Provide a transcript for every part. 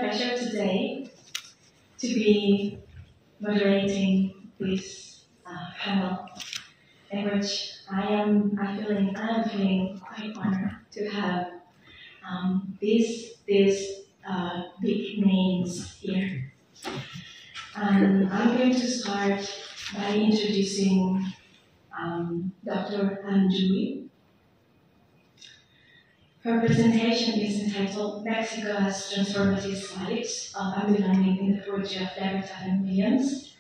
pleasure today to be moderating this panel, in which I am feeling quite honored to have these big names here. I'm going to start by introducing Dr. Dewey. Her presentation is entitled Mexico as Transformative Sites of Unbelonging in the Poetry of Levertov and Williams.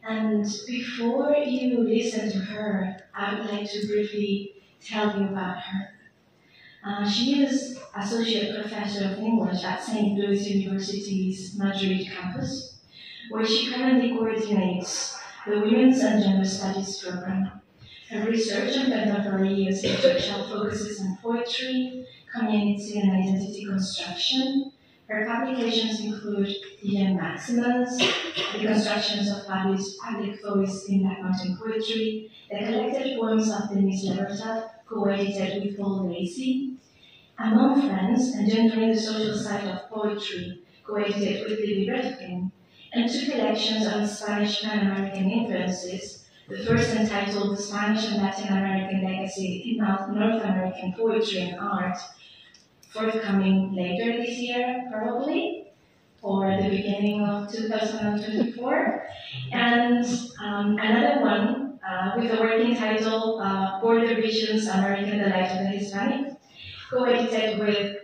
And before you listen to her, I would like to briefly tell you about her. She is Associate Professor of English at St. Louis University's Madrid campus, where she currently coordinates the Women's and Gender Studies program. Her research and contemporary US literature focuses on poetry, community, and identity construction. Her publications include The Maximus, The Constructions of Public Voice in Black Mountain Poetry, The Collected Poems of Denise Levertov, co-edited with Paul Lacey, Among Friends, Engendering the Social Side of Poetry, co-edited with Dewey, and two collections on Spanish Pan-American influences, the first entitled The Spanish and Latin American Legacy in North American Poetry and Art, forthcoming later this year, probably, or the beginning of 2024, and another one with the working title Border Visions, American the Life of the Hispanic, co-edited with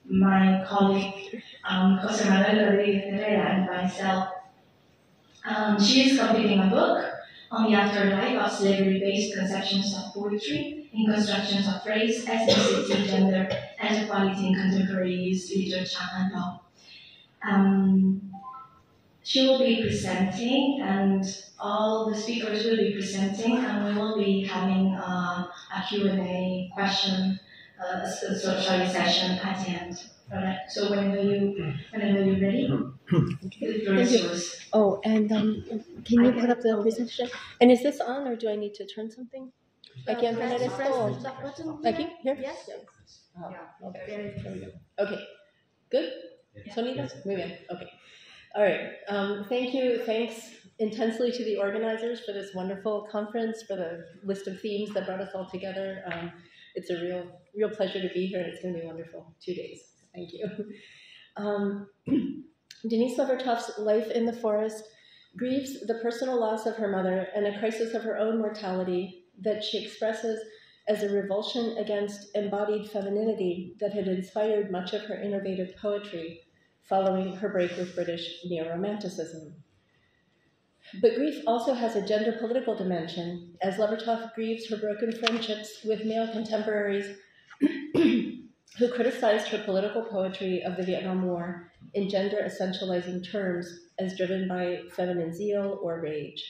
my colleague Jose Manuel Rodriguez Herrera and myself. She is completing a book on the afterlife of slavery-based conceptions of poetry in constructions of race, ethnicity, gender, and equality in contemporary youth literature and law. She will be presenting, and all the speakers will be presenting, and we will be having a Q&A session at the end. All right. So whenever you're ready, the floor is yours. Oh, and can you put up the presentation? And is this on, or do I need to turn something? Aquí en Fernandez. Aquí? Here? Yes. Oh, okay. There we go. Okay. Good? Sonido? Muy bien. Okay. All right. Thanks intensely to the organizers for this wonderful conference, for the list of themes that brought us all together. It's a real pleasure to be here, and it's going to be wonderful 2 days. Thank you. Denise Levertov's life in the forest grieves the personal loss of her mother and a crisis of her own mortality that she expresses as a revulsion against embodied femininity that had inspired much of her innovative poetry following her break with British neo-romanticism. But grief also has a gender political dimension, as Levertov grieves her broken friendships with male contemporaries who criticized her political poetry of the Vietnam War in gender essentializing terms as driven by feminine zeal or rage.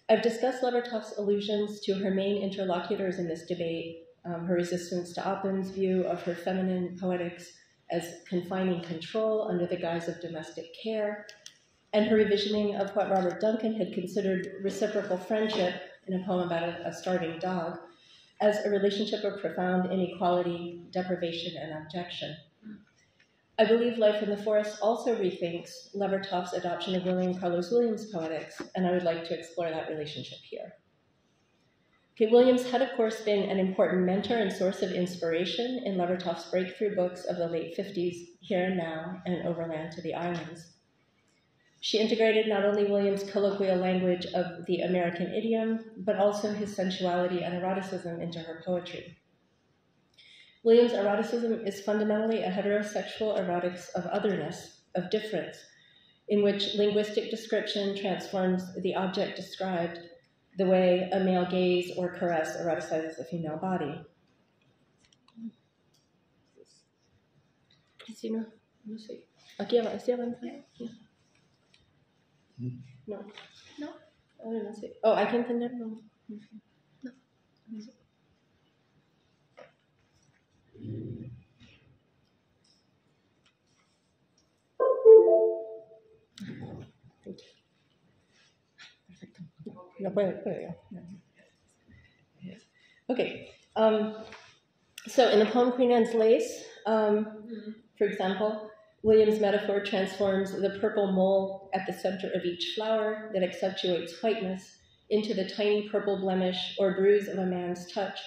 I've discussed Levertov's allusions to her main interlocutors in this debate, her resistance to Oppen's view of her feminine poetics as confining control under the guise of domestic care, and her revisioning of what Robert Duncan had considered reciprocal friendship in a poem about a starving dog as a relationship of profound inequality, deprivation, and abjection. I believe Life in the Forest also rethinks Levertov's adoption of William Carlos Williams' poetics, and I would like to explore that relationship here. Okay, Williams had, of course, been an important mentor and source of inspiration in Levertov's breakthrough books of the late 50s, Here and Now, and Overland to the Islands. She integrated not only Williams' colloquial language of the American idiom, but also his sensuality and eroticism into her poetry. Williams' eroticism is fundamentally a heterosexual erotics of otherness, of difference, in which linguistic description transforms the object described the way a male gaze or caress eroticizes a female body. Cristina, no sé. Aquí abajo. No. No. I don't know. Oh, I can entender. No. No. Thank you. Perfecto. No puede. Okay. So in the poem Queen Anne's Lace, For example, Williams' metaphor transforms the purple mole at the center of each flower that accentuates whiteness into the tiny purple blemish or bruise of a man's touch,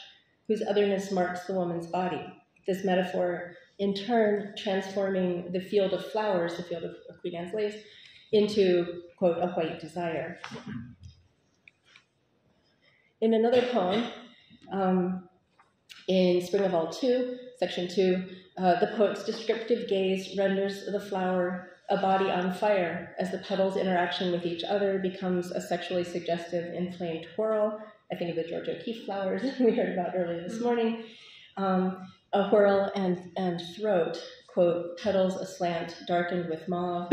whose otherness marks the woman's body. This metaphor, in turn, transforming the field of flowers, the field of Queen Anne's lace, into, quote, a white desire. In another poem, in Spring of All 2, section 2, the poet's descriptive gaze renders the flower a body on fire as the petals' interaction with each other becomes a sexually suggestive inflamed whirl. I think of the George O'Keeffe flowers we heard about earlier this morning. A whirl and throat, quote, petals aslant, darkened with mauve,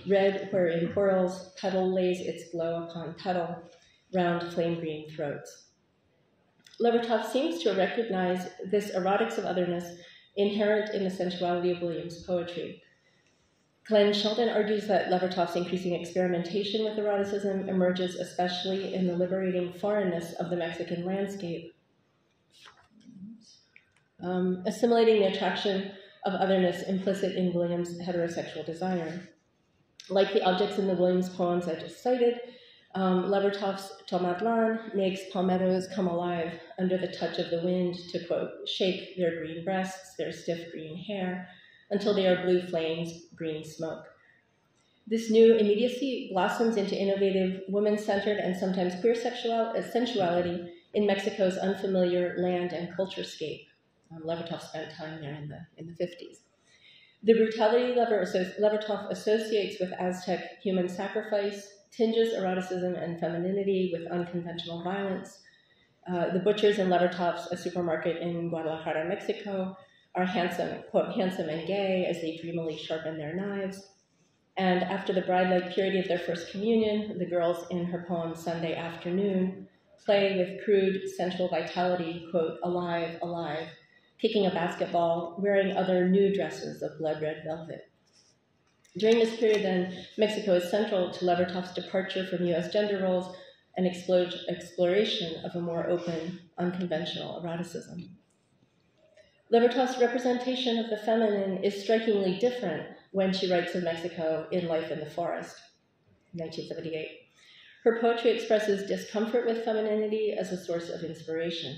red wherein whirls, petal lays its glow upon petal, round flame green throats. Levertov seems to recognize this erotics of otherness inherent in the sensuality of Williams' poetry. Glenn Sheldon argues that Levertov's increasing experimentation with eroticism emerges especially in the liberating foreignness of the Mexican landscape, assimilating the attraction of otherness implicit in Williams' heterosexual desire. Like the objects in the Williams poems I just cited, Levertov's Tomatlan makes palmettos come alive under the touch of the wind to, quote, shake their green breasts, their stiff green hair, until they are blue flames, green smoke. This new immediacy blossoms into innovative, woman-centered, and sometimes queer sensuality in Mexico's unfamiliar land and culturescape. Levertov spent time there in the 50s. The brutality Levertov associates with Aztec human sacrifice tinges eroticism and femininity with unconventional violence. The butchers in Levertov's a supermarket in Guadalajara, Mexico, are handsome, quote, handsome and gay as they dreamily sharpen their knives. And after the bride-like purity of their first communion, the girls in her poem Sunday Afternoon play with crude sensual vitality, quote, alive, alive, kicking a basketball, wearing other new dresses of blood-red velvet. During this period, then, Mexico is central to Levertov's departure from U.S. gender roles and exploration of a more open, unconventional eroticism. Levertov's representation of the feminine is strikingly different when she writes of Mexico in Life in the Forest, 1978. Her poetry expresses discomfort with femininity as a source of inspiration.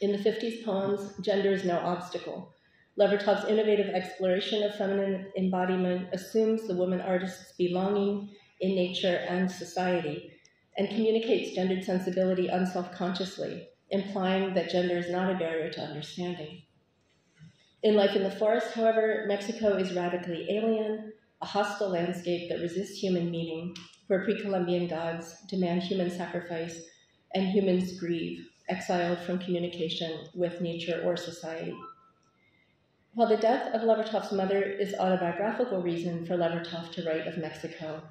In the 50s poems, Gender is No Obstacle, Levertov's innovative exploration of feminine embodiment assumes the woman artist's belonging in nature and society and communicates gendered sensibility unself-consciously, implying that gender is not a barrier to understanding. In Life in the Forest, however, Mexico is radically alien, a hostile landscape that resists human meaning, where pre-Columbian gods demand human sacrifice and humans grieve, exiled from communication with nature or society. While the death of Levertov's mother is autobiographical reason for Levertov to write of Mexico,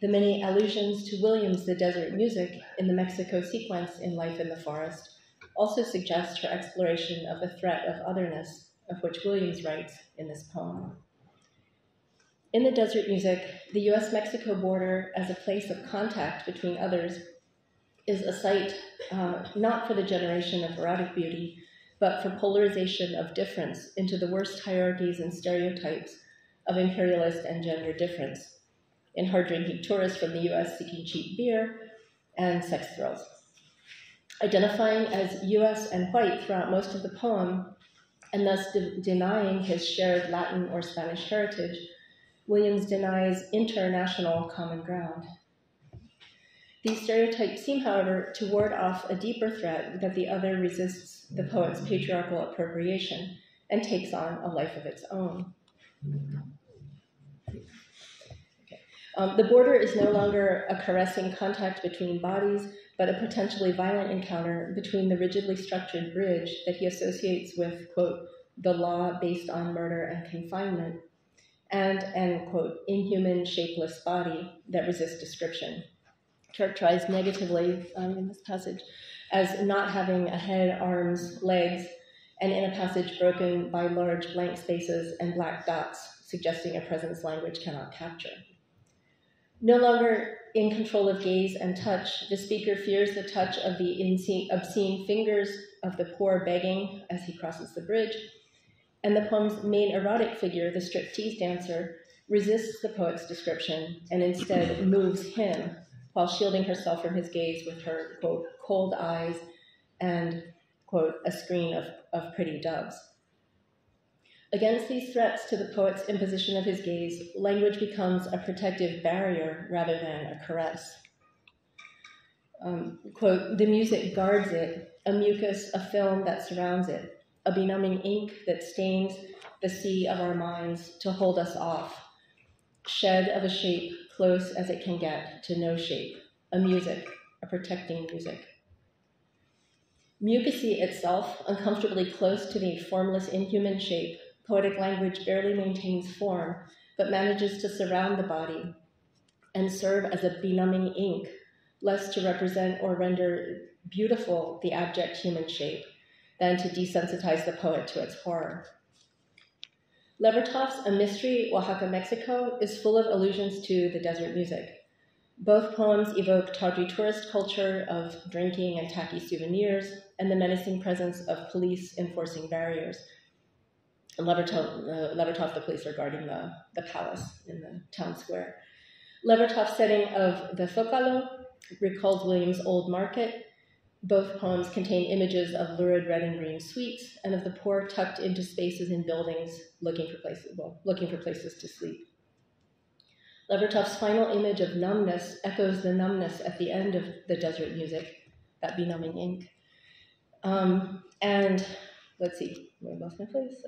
the many allusions to Williams' The Desert Music in the Mexico sequence in Life in the Forest also suggest her exploration of the threat of otherness, of which Williams writes in this poem. In The Desert Music, the US-Mexico border as a place of contact between others is a site not for the generation of erotic beauty, but for polarization of difference into the worst hierarchies and stereotypes of imperialist and gender difference, in hard-drinking tourists from the US seeking cheap beer and sex thrills. Identifying as US and white throughout most of the poem, and thus denying his shared Latin or Spanish heritage, Williams denies international common ground. These stereotypes seem, however, to ward off a deeper threat that the other resists the poet's patriarchal appropriation and takes on a life of its own. The border is no longer a caressing contact between bodies, but a potentially violent encounter between the rigidly structured bridge that he associates with, quote, the law based on murder and confinement, and an, quote, inhuman, shapeless body that resists description, characterized negatively in this passage as not having a head, arms, legs, and in a passage broken by large blank spaces and black dots, suggesting a presence language cannot capture. No longer in control of gaze and touch, the speaker fears the touch of the obscene fingers of the poor begging as he crosses the bridge, and the poem's main erotic figure, the striptease dancer, resists the poet's description and instead moves him while shielding herself from his gaze with her, quote, cold eyes and, quote, a screen of pretty doves. Against these threats to the poet's imposition of his gaze, language becomes a protective barrier rather than a caress. Quote, the music guards it, a mucus, a film that surrounds it, a benumbing ink that stains the sea of our minds to hold us off, shed of a shape close as it can get to no shape, a music, a protecting music. Mucusy itself, uncomfortably close to the formless inhuman shape, poetic language barely maintains form, but manages to surround the body and serve as a benumbing ink, less to represent or render beautiful the abject human shape than to desensitize the poet to its horror. Levertov's A Mystery, Oaxaca, Mexico, is full of allusions to the desert music. Both poems evoke tawdry tourist culture of drinking and tacky souvenirs and the menacing presence of police enforcing barriers. And Levertov, the police are guarding the palace in the town square. Levertov's setting of the Zócalo recalls Williams' Old Market. Both poems contain images of lurid red and green suites and of the poor tucked into spaces in buildings looking for places to sleep. Levertov's final image of numbness echoes the numbness at the end of the desert music, that benumbing ink. And let's see, I lost my place.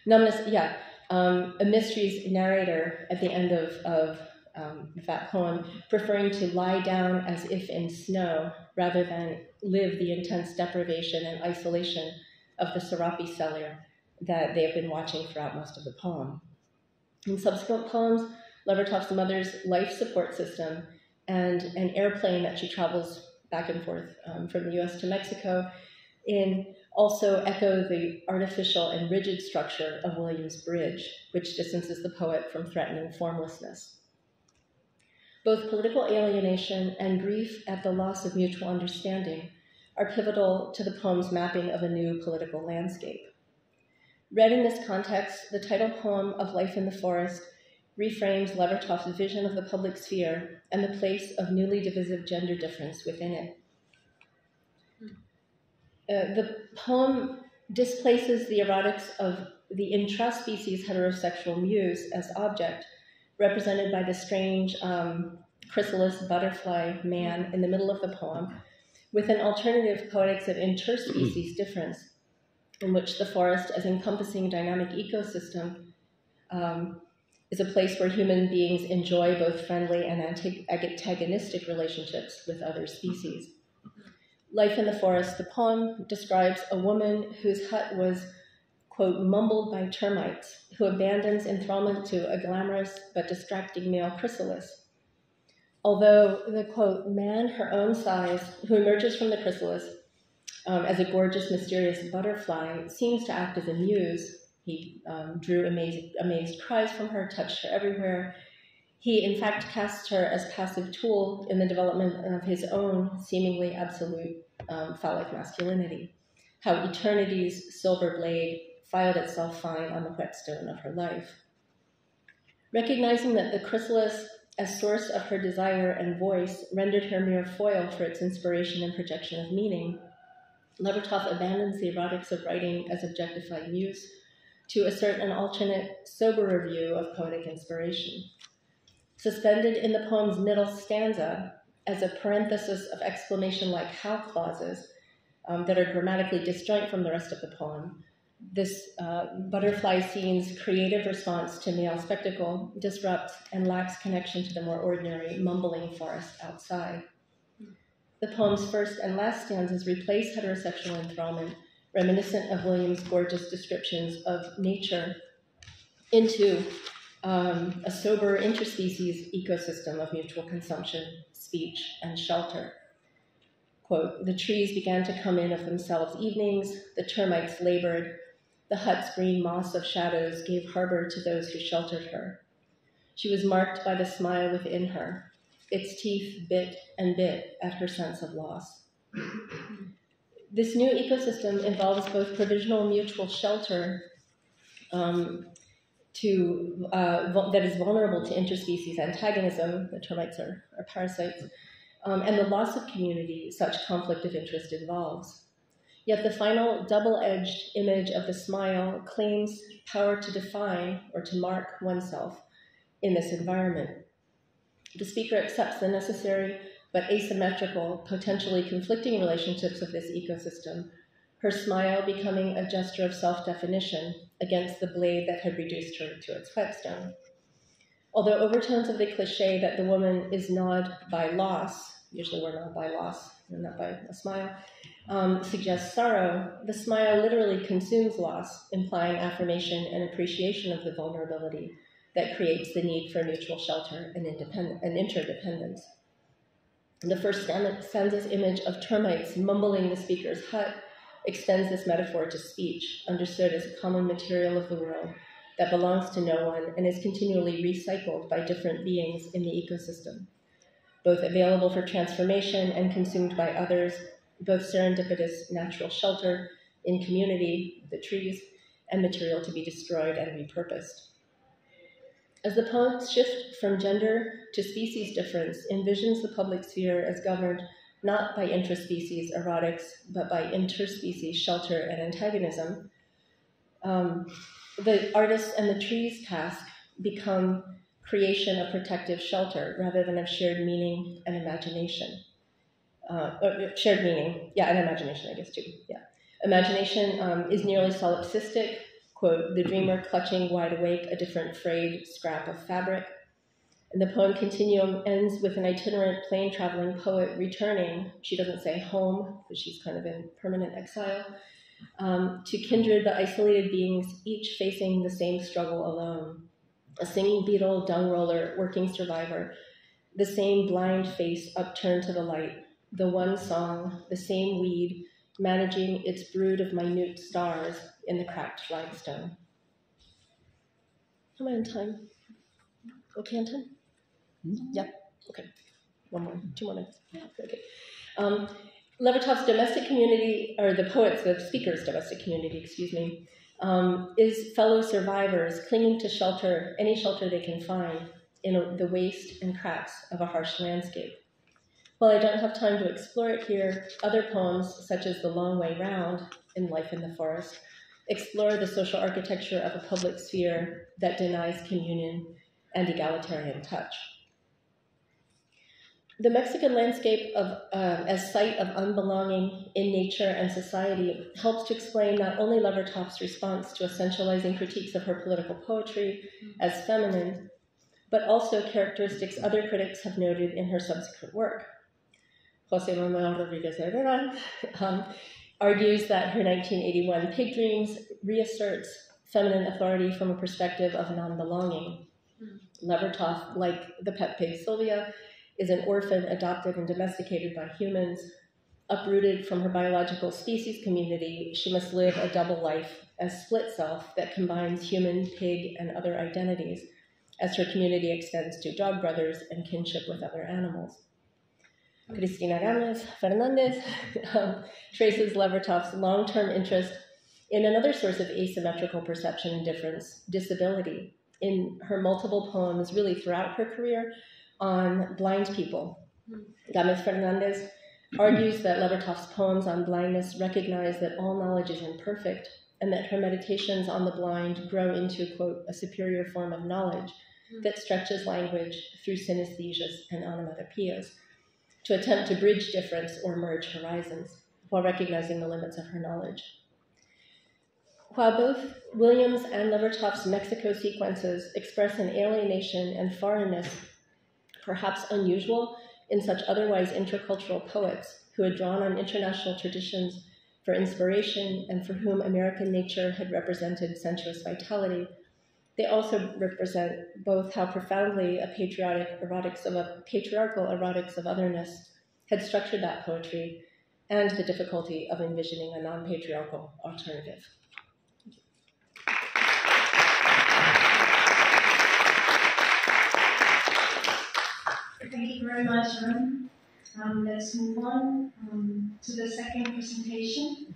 Numbness, yeah. A mystery's narrator at the end of that poem, preferring to lie down as if in snow rather than live the intense deprivation and isolation of the serape cellar that they have been watching throughout most of the poem. In subsequent poems, Levertov's mother's life support system and an airplane that she travels back and forth from the US to Mexico also echo the artificial and rigid structure of Williams' Bridge, which distances the poet from threatening formlessness. Both political alienation and grief at the loss of mutual understanding are pivotal to the poem's mapping of a new political landscape. Read in this context, the title poem of Life in the Forest reframes Levertov's vision of the public sphere and the place of newly divisive gender difference within it. The poem displaces the erotics of the intraspecies heterosexual muse as object, represented by the strange chrysalis butterfly man in the middle of the poem, with an alternative poetics of interspecies difference, in which the forest as encompassing dynamic ecosystem is a place where human beings enjoy both friendly and antagonistic relationships with other species. Life in the Forest, the poem describes a woman whose hut was, quote, mumbled by termites, who abandons enthrallment to a glamorous but distracting male chrysalis. Although the, quote, man her own size, who emerges from the chrysalis as a gorgeous, mysterious butterfly, seems to act as a muse. He drew amazed cries from her, touched her everywhere. He, in fact, casts her as passive tool in the development of his own seemingly absolute phallic masculinity, how eternity's silver blade filed itself fine on the whetstone of her life. Recognizing that the chrysalis, as source of her desire and voice, rendered her mere foil for its inspiration and projection of meaning, Levertov abandons the erotics of writing as objectified muse to assert an alternate, soberer view of poetic inspiration. Suspended in the poem's middle stanza, as a parenthesis of exclamation-like how clauses that are grammatically disjoint from the rest of the poem, this butterfly scene's creative response to male spectacle disrupts and lacks connection to the more ordinary, mumbling forest outside. The poem's first and last stanzas replace heterosexual enthrallment, reminiscent of Williams' gorgeous descriptions of nature, into a sober interspecies ecosystem of mutual consumption, speech, and shelter. Quote, the trees began to come in of themselves evenings, the termites labored, the hut's green moss of shadows gave harbor to those who sheltered her. She was marked by the smile within her. Its teeth bit and bit at her sense of loss. This new ecosystem involves both provisional mutual shelter that is vulnerable to interspecies antagonism, the termites are parasites, and the loss of community such conflict of interest involves. Yet the final double-edged image of the smile claims power to define or to mark oneself in this environment. The speaker accepts the necessary but asymmetrical, potentially conflicting relationships of this ecosystem, her smile becoming a gesture of self-definition against the blade that had reduced her to its whetstone. Although overtones of the cliché that the woman is gnawed by loss, usually we're gnawed by loss, and not by a smile, suggests sorrow, the smile literally consumes loss, implying affirmation and appreciation of the vulnerability that creates the need for mutual shelter and interdependence. The first stanza's image of termites mumbling the speaker's hut extends this metaphor to speech, understood as a common material of the world that belongs to no one and is continually recycled by different beings in the ecosystem, both available for transformation and consumed by others, both serendipitous natural shelter in community, the trees, and material to be destroyed and repurposed. As the poet's shift from gender to species difference envisions the public sphere as governed not by intraspecies erotics, but by interspecies shelter and antagonism, the artist and the tree's task become creation of protective shelter rather than of shared meaning and imagination. Shared meaning, and imagination, I guess, too, Imagination is nearly solipsistic, quote, the dreamer clutching wide awake a different frayed scrap of fabric. And the poem continuum ends with an itinerant plane-traveling poet returning, she doesn't say home, but she's kind of in permanent exile, to kindred but isolated beings, each facing the same struggle alone. A singing beetle, dung roller, working survivor, the same blind face upturned to the light, the one song, the same weed, managing its brood of minute stars in the cracked flagstone. Am I on time? Okay on time? Yeah, okay. 2 more minutes. Okay. Levertov's domestic community, or the poet's, the speaker's domestic community, is fellow survivors clinging to shelter, any shelter they can find, in the waste and cracks of a harsh landscape. While I don't have time to explore it here, other poems, such as The Long Way Round in Life in the Forest, explore the social architecture of a public sphere that denies communion and egalitarian touch. The Mexican landscape as site of unbelonging in nature and society helps to explain not only Levertov's response to essentializing critiques of her political poetry as feminine, but also characteristics other critics have noted in her subsequent work. José Manuel Rodríguez Herrera argues that her 1981 Pig Dreams reasserts feminine authority from a perspective of non-belonging. Levertov, like the pet pig Sylvia, is an orphan adopted and domesticated by humans. Uprooted from her biological species community, she must live a double life as split self that combines human, pig, and other identities as her community extends to dog brothers and kinship with other animals. Cristina Gámez-Fernández traces Levertov's long-term interest in another source of asymmetrical perception and difference, disability, in her multiple poems really throughout her career on blind people. Gámez-Fernández argues that Levertov's poems on blindness recognize that all knowledge is imperfect and that her meditations on the blind grow into, quote, a superior form of knowledge that stretches language through synesthesias and onomatopoeias to attempt to bridge difference or merge horizons while recognizing the limits of her knowledge. While both Williams and Levertov's Mexico sequences express an alienation and foreignness perhaps unusual in such otherwise intercultural poets who had drawn on international traditions for inspiration and for whom American nature had represented sensuous vitality, they also represent both how profoundly a patriarchal erotics of otherness had structured that poetry and the difficulty of envisioning a non-patriarchal alternative. Thank you very much, Hahn. Let's move on to the second presentation,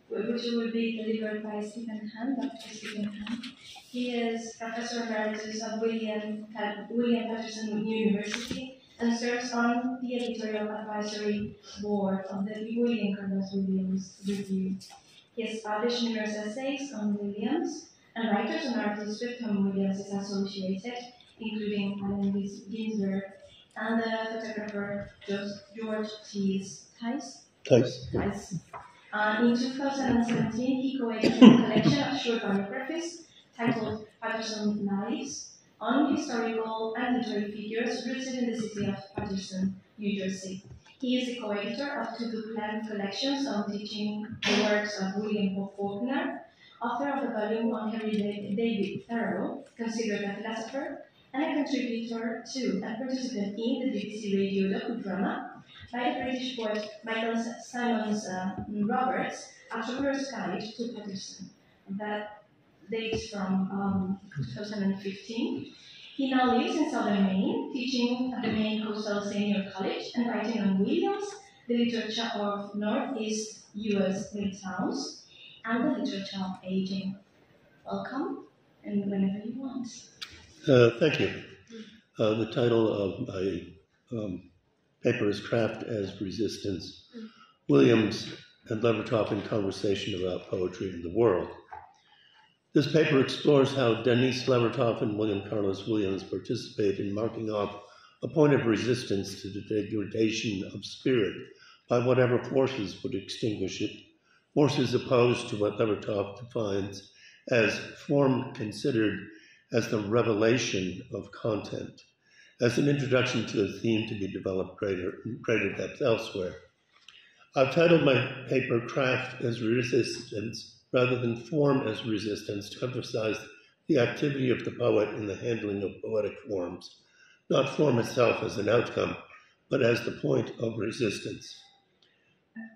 which will be delivered by Stephen Hahn, Dr. Stephen Hahn. He is Professor Emeritus of William Paterson University and serves on the editorial advisory board of the William Carlos Williams Review. He has published numerous essays on Williams, and writers and artists with whom Williams is associated, including Allen Ginsberg and the photographer George Tice. In 2017, he co-edited a collection of short biographies titled Paterson Lives on historical and literary figures rooted in the city of Paterson, New Jersey. He is the co-editor of two book-length collections on teaching the works of William Faulkner, author of a volume on Henry David Thoreau, considered a philosopher, and a contributor to and participant in the BBC radio docudrama by the British poet Michael Simons Roberts, A Traveller's Guide to Paterson. That dates from 2015. He now lives in southern Maine, teaching at the Maine Coastal Senior College and writing on Williams, the literature of Northeast U.S. mill towns, and the literature of aging. Welcome, and whenever you want. Thank you. The title of my paper is Craft as Resistance, Williams and Levertov in Conversation about Poetry in the World. This paper explores how Denise Levertov and William Carlos Williams participate in marking off a point of resistance to the degradation of spirit by whatever forces would extinguish it, forces opposed to what Levertov defines as form considered as the revelation of content, as an introduction to a theme to be developed greater depth elsewhere. I've titled my paper Craft as Resistance rather than Form as Resistance to emphasize the activity of the poet in the handling of poetic forms, not form itself as an outcome, but as the point of resistance,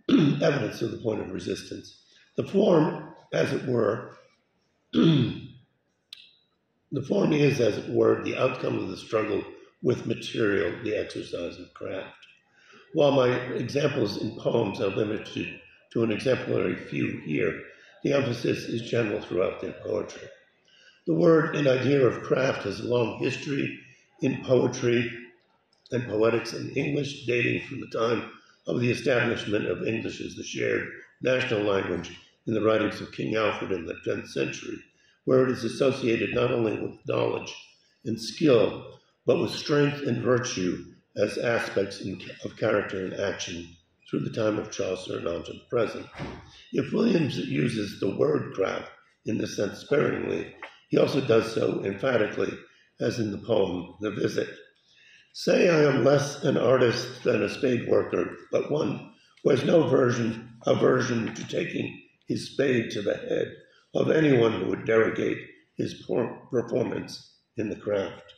evidence of the point of resistance. The form, as it were, the form is, as it were, the outcome of the struggle with material, the exercise of craft. While my examples in poems are limited to an exemplary few here, the emphasis is general throughout their poetry. The word and idea of craft has a long history in poetry and poetics in English, dating from the time of the establishment of English as the shared national language in the writings of King Alfred in the 10th century, where it is associated not only with knowledge and skill, but with strength and virtue as aspects of character and action through the time of Chaucer and on to the present. If Williams uses the word craft in this sense sparingly, he also does so emphatically, as in the poem, The Visit. Say I am less an artist than a spade worker, but one who has no aversion to taking his spade to the head of anyone who would derogate his performance in the craft.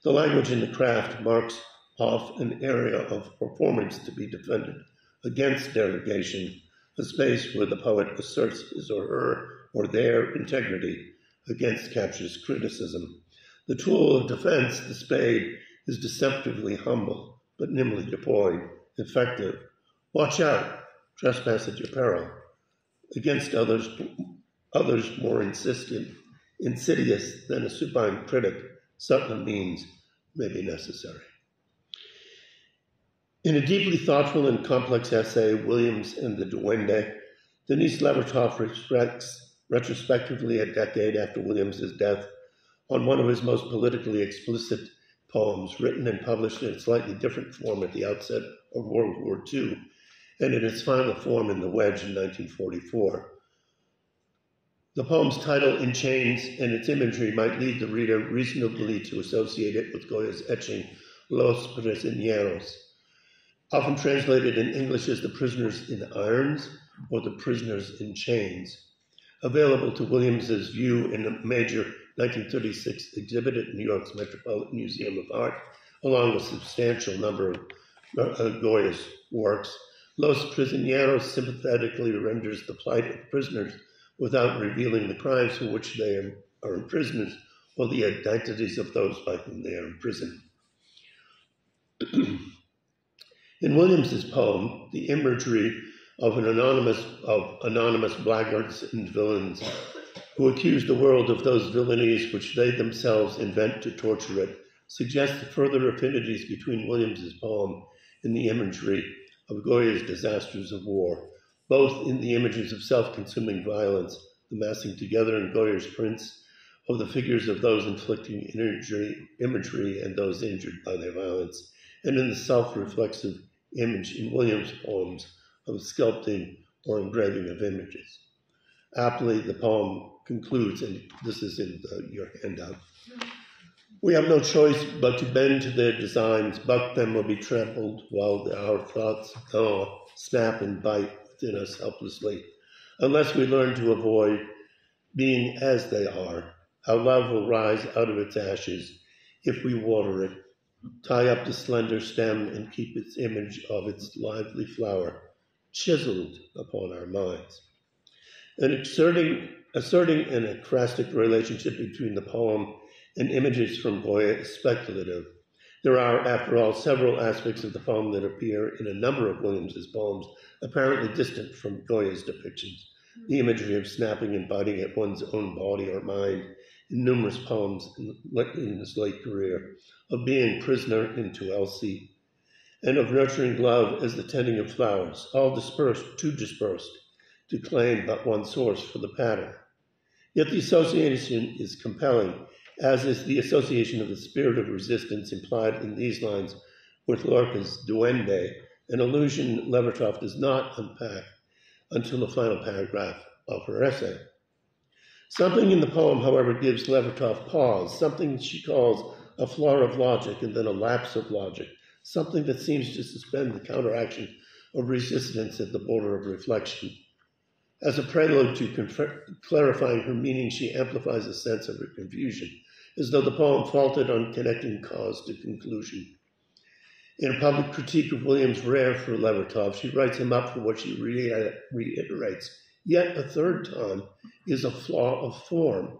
The language in the craft marks off an area of performance to be defended against derogation, a space where the poet asserts his or her or their integrity against captious criticism. The tool of defense, the spade, is deceptively humble, but nimbly deployed, effective. Watch out, trespass at your peril. Against others more insidious than a supine critic, subtle means may be necessary. In a deeply thoughtful and complex essay, Williams and the Duende, Denise Levertov reflects retrospectively a decade after Williams's death on one of his most politically explicit poems, written and published in a slightly different form at the outset of World War II, and in its final form in The Wedge in 1944. The poem's title, In Chains, and its imagery might lead the reader reasonably to associate it with Goya's etching Los Prisioneros, often translated in English as The Prisoners in Irons or The Prisoners in Chains, available to Williams's view in a major 1936 exhibit at New York's Metropolitan Museum of Art, along with a substantial number of Goya's works. Los Prisioneros sympathetically renders the plight of prisoners without revealing the crimes for which they are imprisoned or the identities of those by whom they are imprisoned. In Williams's poem, the imagery of anonymous blackguards and villains who accuse the world of those villainies which they themselves invent to torture it suggests further affinities between Williams's poem and the imagery of Goya's disasters of war, both in the images of self-consuming violence, the massing together in Goya's prints of the figures of those inflicting imagery and those injured by their violence, and in the self-reflexive image in Williams' poems of sculpting or engraving of images. Aptly, the poem concludes, and this is in your handout, "We have no choice but to bend to their designs, buck them or be trampled, while our thoughts snap and bite within us helplessly, unless we learn to avoid being as they are. How love will rise out of its ashes if we water it, tie up the slender stem and keep its image of its lively flower chiseled upon our minds." And asserting an acrostic relationship between the poem and images from Goya is speculative. There are, after all, several aspects of the poem that appear in a number of Williams's poems, apparently distant from Goya's depictions. The imagery of snapping and biting at one's own body or mind in numerous poems in his late career, of being prisoner into Elsie, and of nurturing love as the tending of flowers, all dispersed to claim but one source for the pattern. Yet the association is compelling, as is the association of the spirit of resistance implied in these lines with Lorca's Duende, an allusion Levertov does not unpack until the final paragraph of her essay. Something in the poem, however, gives Levertov pause, something she calls a flaw of logic and then a lapse of logic, something that seems to suspend the counteraction of resistance at the border of reflection. As a prelude to clarifying her meaning, she amplifies a sense of her confusion, as though the poem faulted on connecting cause to conclusion. In a public critique of Williams, rare for Levertov, she writes him up for what she reiterates yet a third time is a flaw of form,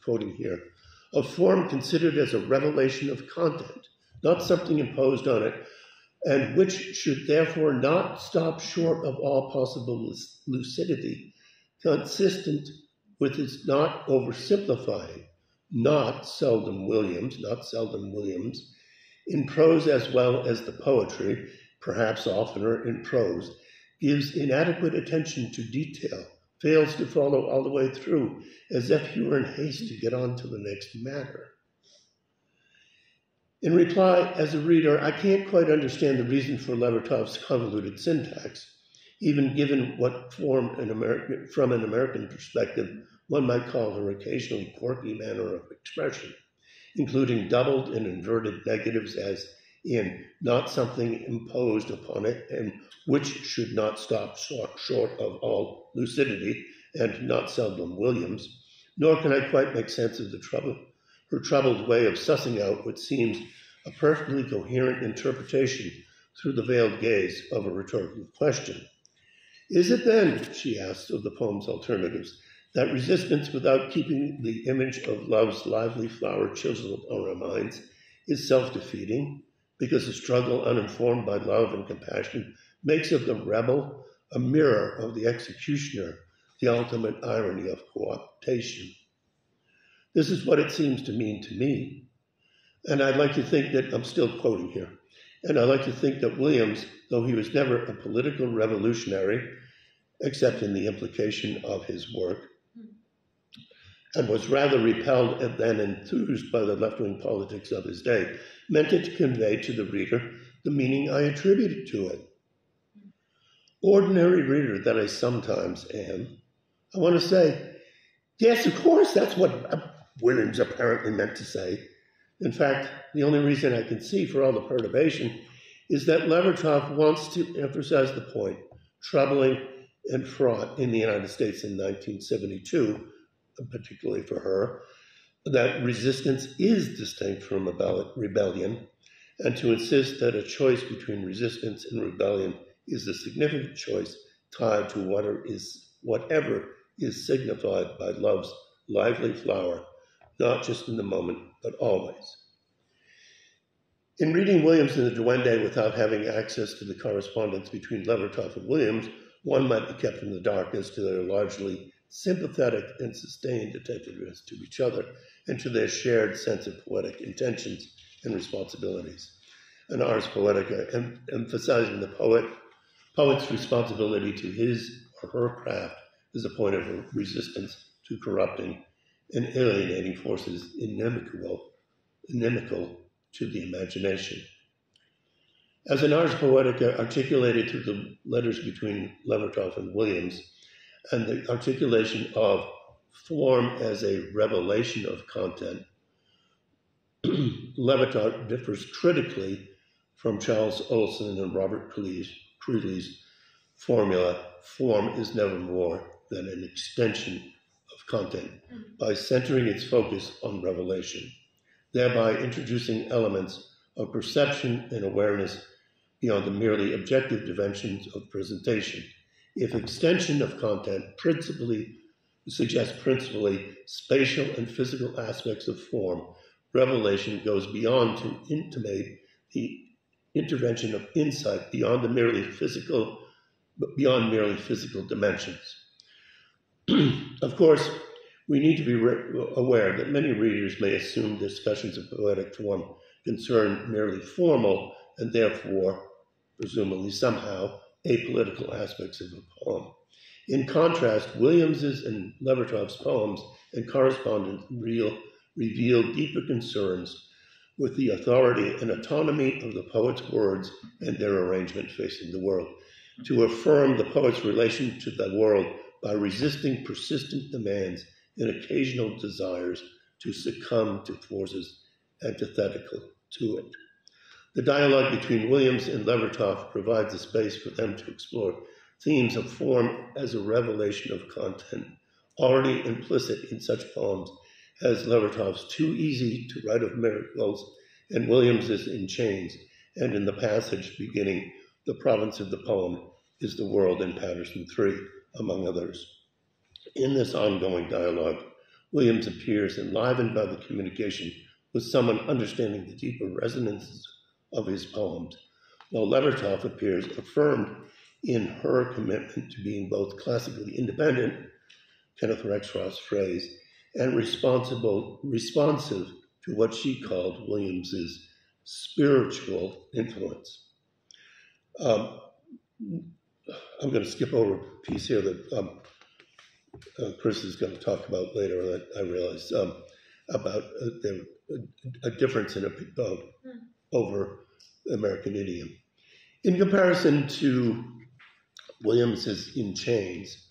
quoting here, of form considered as a revelation of content, not something imposed on it, and which should therefore not stop short of all possible lucidity, consistent with its not oversimplifying, not seldom Williams, in prose as well as the poetry, perhaps oftener in prose, gives inadequate attention to detail, fails to follow all the way through, as if he were in haste to get on to the next matter. In reply, as a reader, I can't quite understand the reason for Levertov's convoluted syntax, even given what from an American perspective one might call her occasionally quirky manner of expression, including doubled and inverted negatives as in not something imposed upon it and which should not stop short of all lucidity, and not seldom Williams, nor can I quite make sense of her troubled way of sussing out what seems a perfectly coherent interpretation through the veiled gaze of a rhetorical question. Is it then, she asks of the poem's alternatives, that resistance without keeping the image of love's lively flower chiseled on our minds is self-defeating, because a struggle uninformed by love and compassion makes of the rebel a mirror of the executioner, the ultimate irony of cooptation? This is what it seems to mean to me. And I'd like to think that, I'm still quoting here, and I'd like to think that Williams, though he was never a political revolutionary, except in the implication of his work, and was rather repelled than enthused by the left-wing politics of his day, meant it to convey to the reader the meaning I attributed to it. Ordinary reader that I sometimes am, I want to say, yes, of course, that's what Williams apparently meant to say. In fact, the only reason I can see for all the perturbation is that Levertov wants to emphasize the point, troubling and fraught in the United States in 1972, particularly for her, that resistance is distinct from rebellion, and to insist that a choice between resistance and rebellion is a significant choice tied to whatever is signified by love's lively flower, not just in the moment, but always. In reading Williams and the Duende without having access to the correspondence between Levertov and Williams, one might be kept in the dark as to their largely sympathetic and sustained attentiveness to each other and to their shared sense of poetic intentions and responsibilities. An Ars Poetica, emphasizing the poet's responsibility to his or her craft as a point of resistance to corrupting and alienating forces inimical to the imagination. As an Ars Poetica articulated through the letters between Levertov and Williams, and the articulation of form as a revelation of content, Levertov differs critically from Charles Olson and Robert Creeley's formula, form is never more than an extension of content, by centering its focus on revelation, thereby introducing elements of perception and awareness beyond the merely objective dimensions of presentation. If extension of content suggests principally spatial and physical aspects of form, revelation goes beyond to intimate the intervention of insight beyond merely physical dimensions. Of course, we need to be aware that many readers may assume discussions of poetic form concern merely formal and therefore, presumably somehow, apolitical aspects of a poem. In contrast, Williams's and Levertov's poems and correspondence reveal deeper concerns with the authority and autonomy of the poet's words and their arrangement facing the world, to affirm the poet's relation to the world by resisting persistent demands and occasional desires to succumb to forces antithetical to it. The dialogue between Williams and Levertov provides a space for them to explore themes of form as a revelation of content, already implicit in such poems as Levertov's Too Easy to Write of Miracles and Williams's In Chains, and in the passage beginning, The province of the poem is the world in Paterson 3, among others. In this ongoing dialogue, Williams appears enlivened by the communication with someone understanding the deeper resonances of his poems, while Levertov appears affirmed in her commitment to being both classically independent, Kenneth Rexroth's phrase, and responsive to what she called Williams's spiritual influence. I'm going to skip over a piece here that Chris is going to talk about later, that I realize, about a difference in over American idiom. In comparison to Williams's In Chains,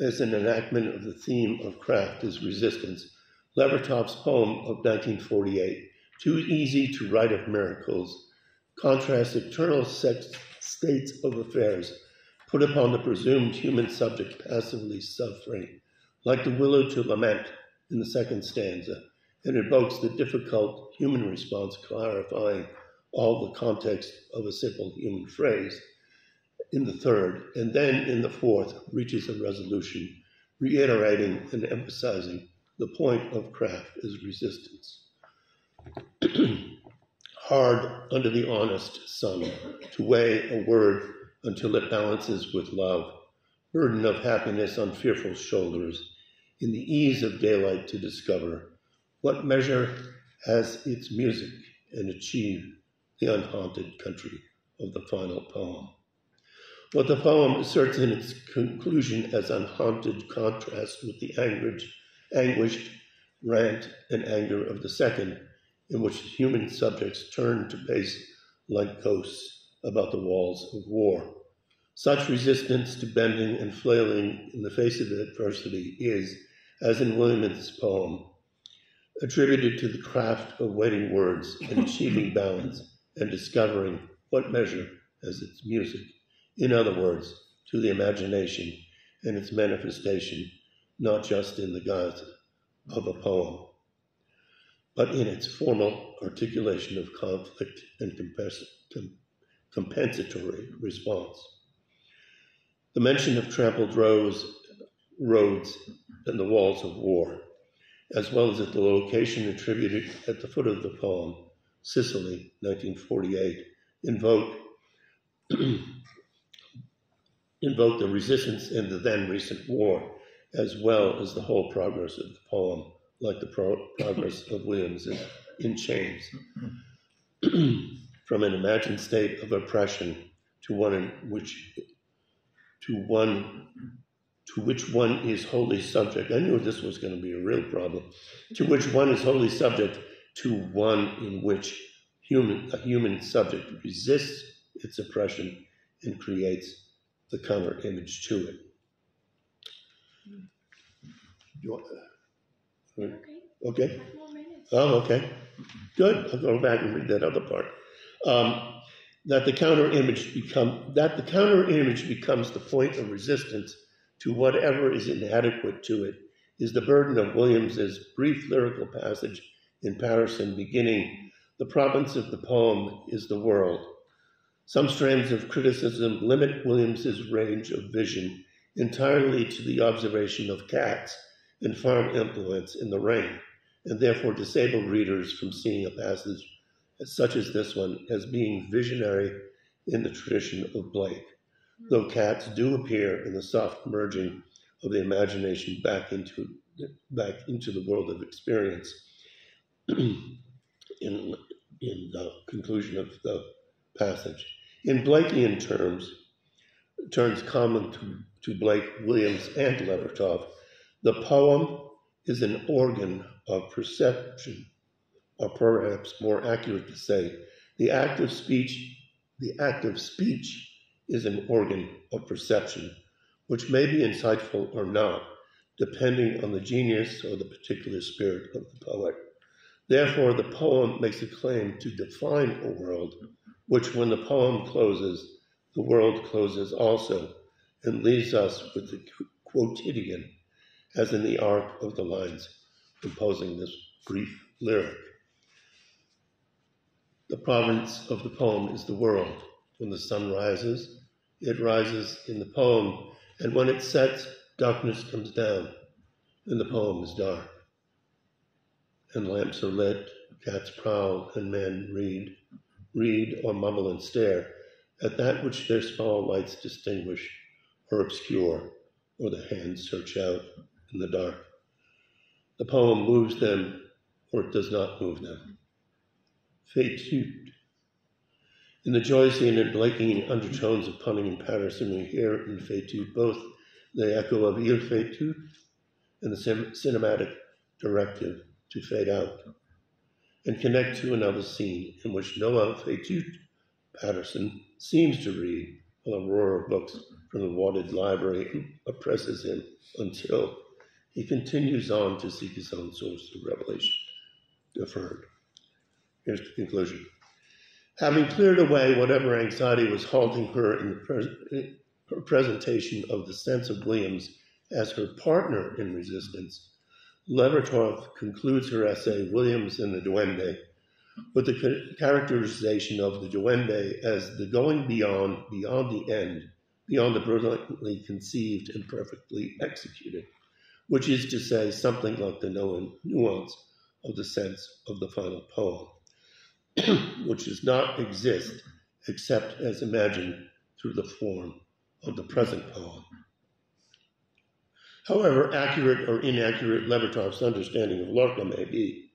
as an enactment of the theme of craft as resistance, Levertov's poem of 1948, Too Easy to Write of Miracles, contrasts eternal states of affairs put upon the presumed human subject passively suffering, like the willow to lament in the second stanza, and invokes the difficult human response, clarifying all the context of a simple human phrase in the third, and then in the fourth reaches a resolution, reiterating and emphasizing the point of craft as resistance. Hard under the honest sun to weigh a word until it balances with love, burden of happiness on fearful shoulders, in the ease of daylight to discover what measure has its music and achieve the unhaunted country of the final poem. What the poem asserts in its conclusion as unhaunted contrast with the anguished rant and anger of the second, in which human subjects turn to pace like ghosts about the walls of war. Such resistance to bending and flailing in the face of adversity is, as in Williams' poem, attributed to the craft of weighting words and achieving balance and discovering what measure has its music. In other words, to the imagination and its manifestation, not just in the guise of a poem, but in its formal articulation of conflict and compensatory response. The mention of trampled roads and the walls of war, as well as at the location attributed at the foot of the poem, Sicily, 1948, invoked the resistance in the then recent war, as well as the whole progress of the poem, like the progress of Williams in Chains, from an imagined state of oppression to one in which to which one is wholly subject. I knew this was going to be a real problem. To which one is wholly subject, to one in which a human subject resists its oppression and creates the counter image to it. Okay? Oh, okay. Good. I'll go back and read that other part. That the counter image becomes the point of resistance to whatever is inadequate to it is the burden of Williams's brief lyrical passage in Paterson, beginning, "The province of the poem is the world." Some strands of criticism limit Williams's range of vision entirely to the observation of cats and farm implements in the rain, and therefore disable readers from seeing a passage such as this one as being visionary in the tradition of Blake, though cats do appear in the soft merging of the imagination back into the world of experience in the conclusion of the passage. In Blakean terms common to Blake, Williams, and Levertov, the poem is an organ of perception, or perhaps more accurate to say, the act of speech is an organ of perception, which may be insightful or not, depending on the genius or the particular spirit of the poet. Therefore, the poem makes a claim to define a world, which when the poem closes, the world closes also, and leaves us with the quotidian, as in the arc of the lines composing this brief lyric. The province of the poem is the world. When the sun rises, it rises in the poem, and when it sets, darkness comes down, and the poem is dark. And lamps are lit, cats prowl, and men read or mumble and stare at that which their small lights distinguish or obscure, or the hands search out in the dark. The poem moves them, or it does not move them. Fétude. In the Joycean and Blakean undertones of punning in Paterson, we hear in Fétude both the echo of Il fait tout and the cinematic directive to fade out, and connect to another scene in which Noel Fétude, Paterson, seems to read while a roar of books from the watered library oppresses him until he continues on to seek his own source of revelation. Deferred. Here's the conclusion. Having cleared away whatever anxiety was halting her in her presentation of the sense of Williams as her partner in resistance, Levertov concludes her essay, Williams and the Duende, with the characterization of the Duende as the going beyond the end, beyond the brilliantly conceived and perfectly executed, which is to say something like the nuance of the sense of the final poem, which does not exist except as imagined through the form of the present poem. However accurate or inaccurate Levertov's understanding of Lorca may be,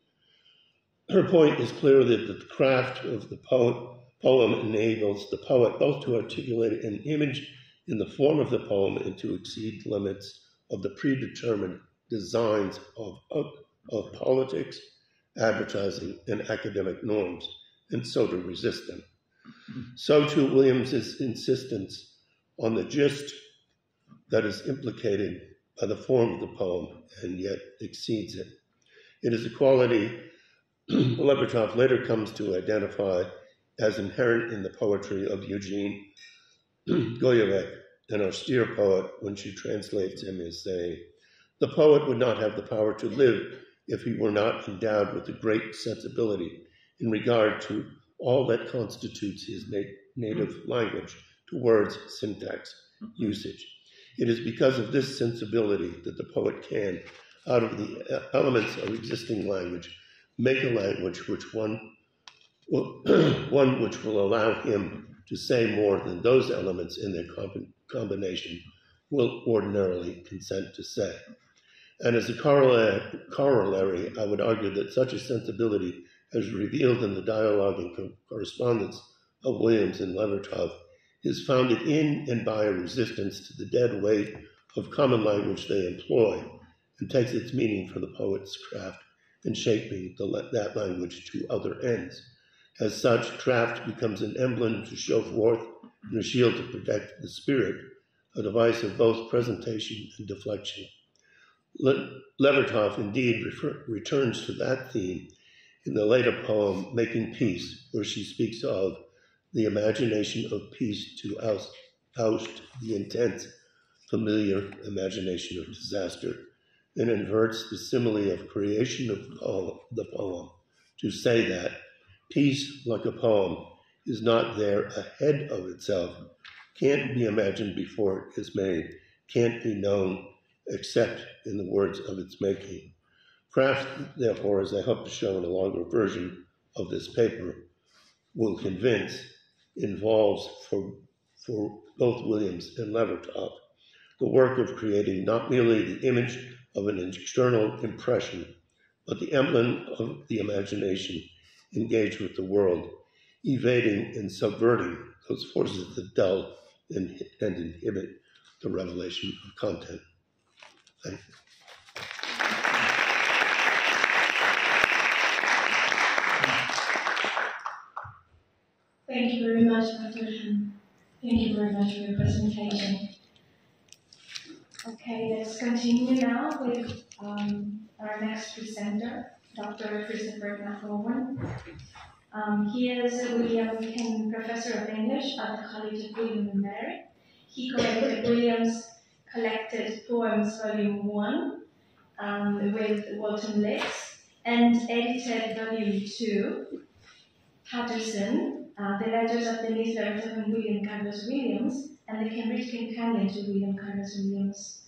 her point is clear that the craft of the poem enables the poet both to articulate an image in the form of the poem and to exceed limits of the predetermined designs of politics, advertising, and academic norms, and so to resist them. So too Williams's insistence on the gist that is implicated by the form of the poem and yet exceeds it. It is a quality Levertov later comes to identify as inherent in the poetry of Eugene Goyevek, an austere poet, when she translates him as saying, "The poet would not have the power to live if he were not endowed with a great sensibility in regard to all that constitutes his native language, to words, syntax, usage. It is because of this sensibility that the poet can, out of the elements of existing language, make a language which one one which will allow him to say more than those elements in their combination will ordinarily consent to say. And as a corollary, I would argue that such a sensibility as revealed in the dialogue and correspondence of Williams and Levertov is founded in and by a resistance to the dead weight of common language they employ, and takes its meaning from the poet's craft in shaping that language to other ends. As such, craft becomes an emblem to show forth and a shield to protect the spirit, a device of both presentation and deflection. Levertov indeed returns to that theme in the later poem, Making Peace, where she speaks of the imagination of peace to oust the intense, familiar imagination of disaster, and inverts the simile of creation of the poem to say that peace, like a poem, is not there ahead of itself, can't be imagined before it is made, can't be known except in the words of its making. Craft, therefore, as I hope to show in a longer version of this paper, will convince, involves for both Williams and Levertov the work of creating not merely the image of an external impression, but the emblem of the imagination engaged with the world, evading and subverting those forces that dull and inhibit the revelation of content. Thank you. Thank you very much, Paterson. Thank you very much for your presentation. Okay, let's continue now with our next presenter, Dr. Christopher MacGowan. He is a William Professor of English at the College of William and Mary. He collected Williams' Collected Poems, Volume 1, with Walton Licks, and edited Volume 2, Paterson, the letters of Denise Levertov and William Carlos Williams, and the Cambridge Companion to William Carlos Williams.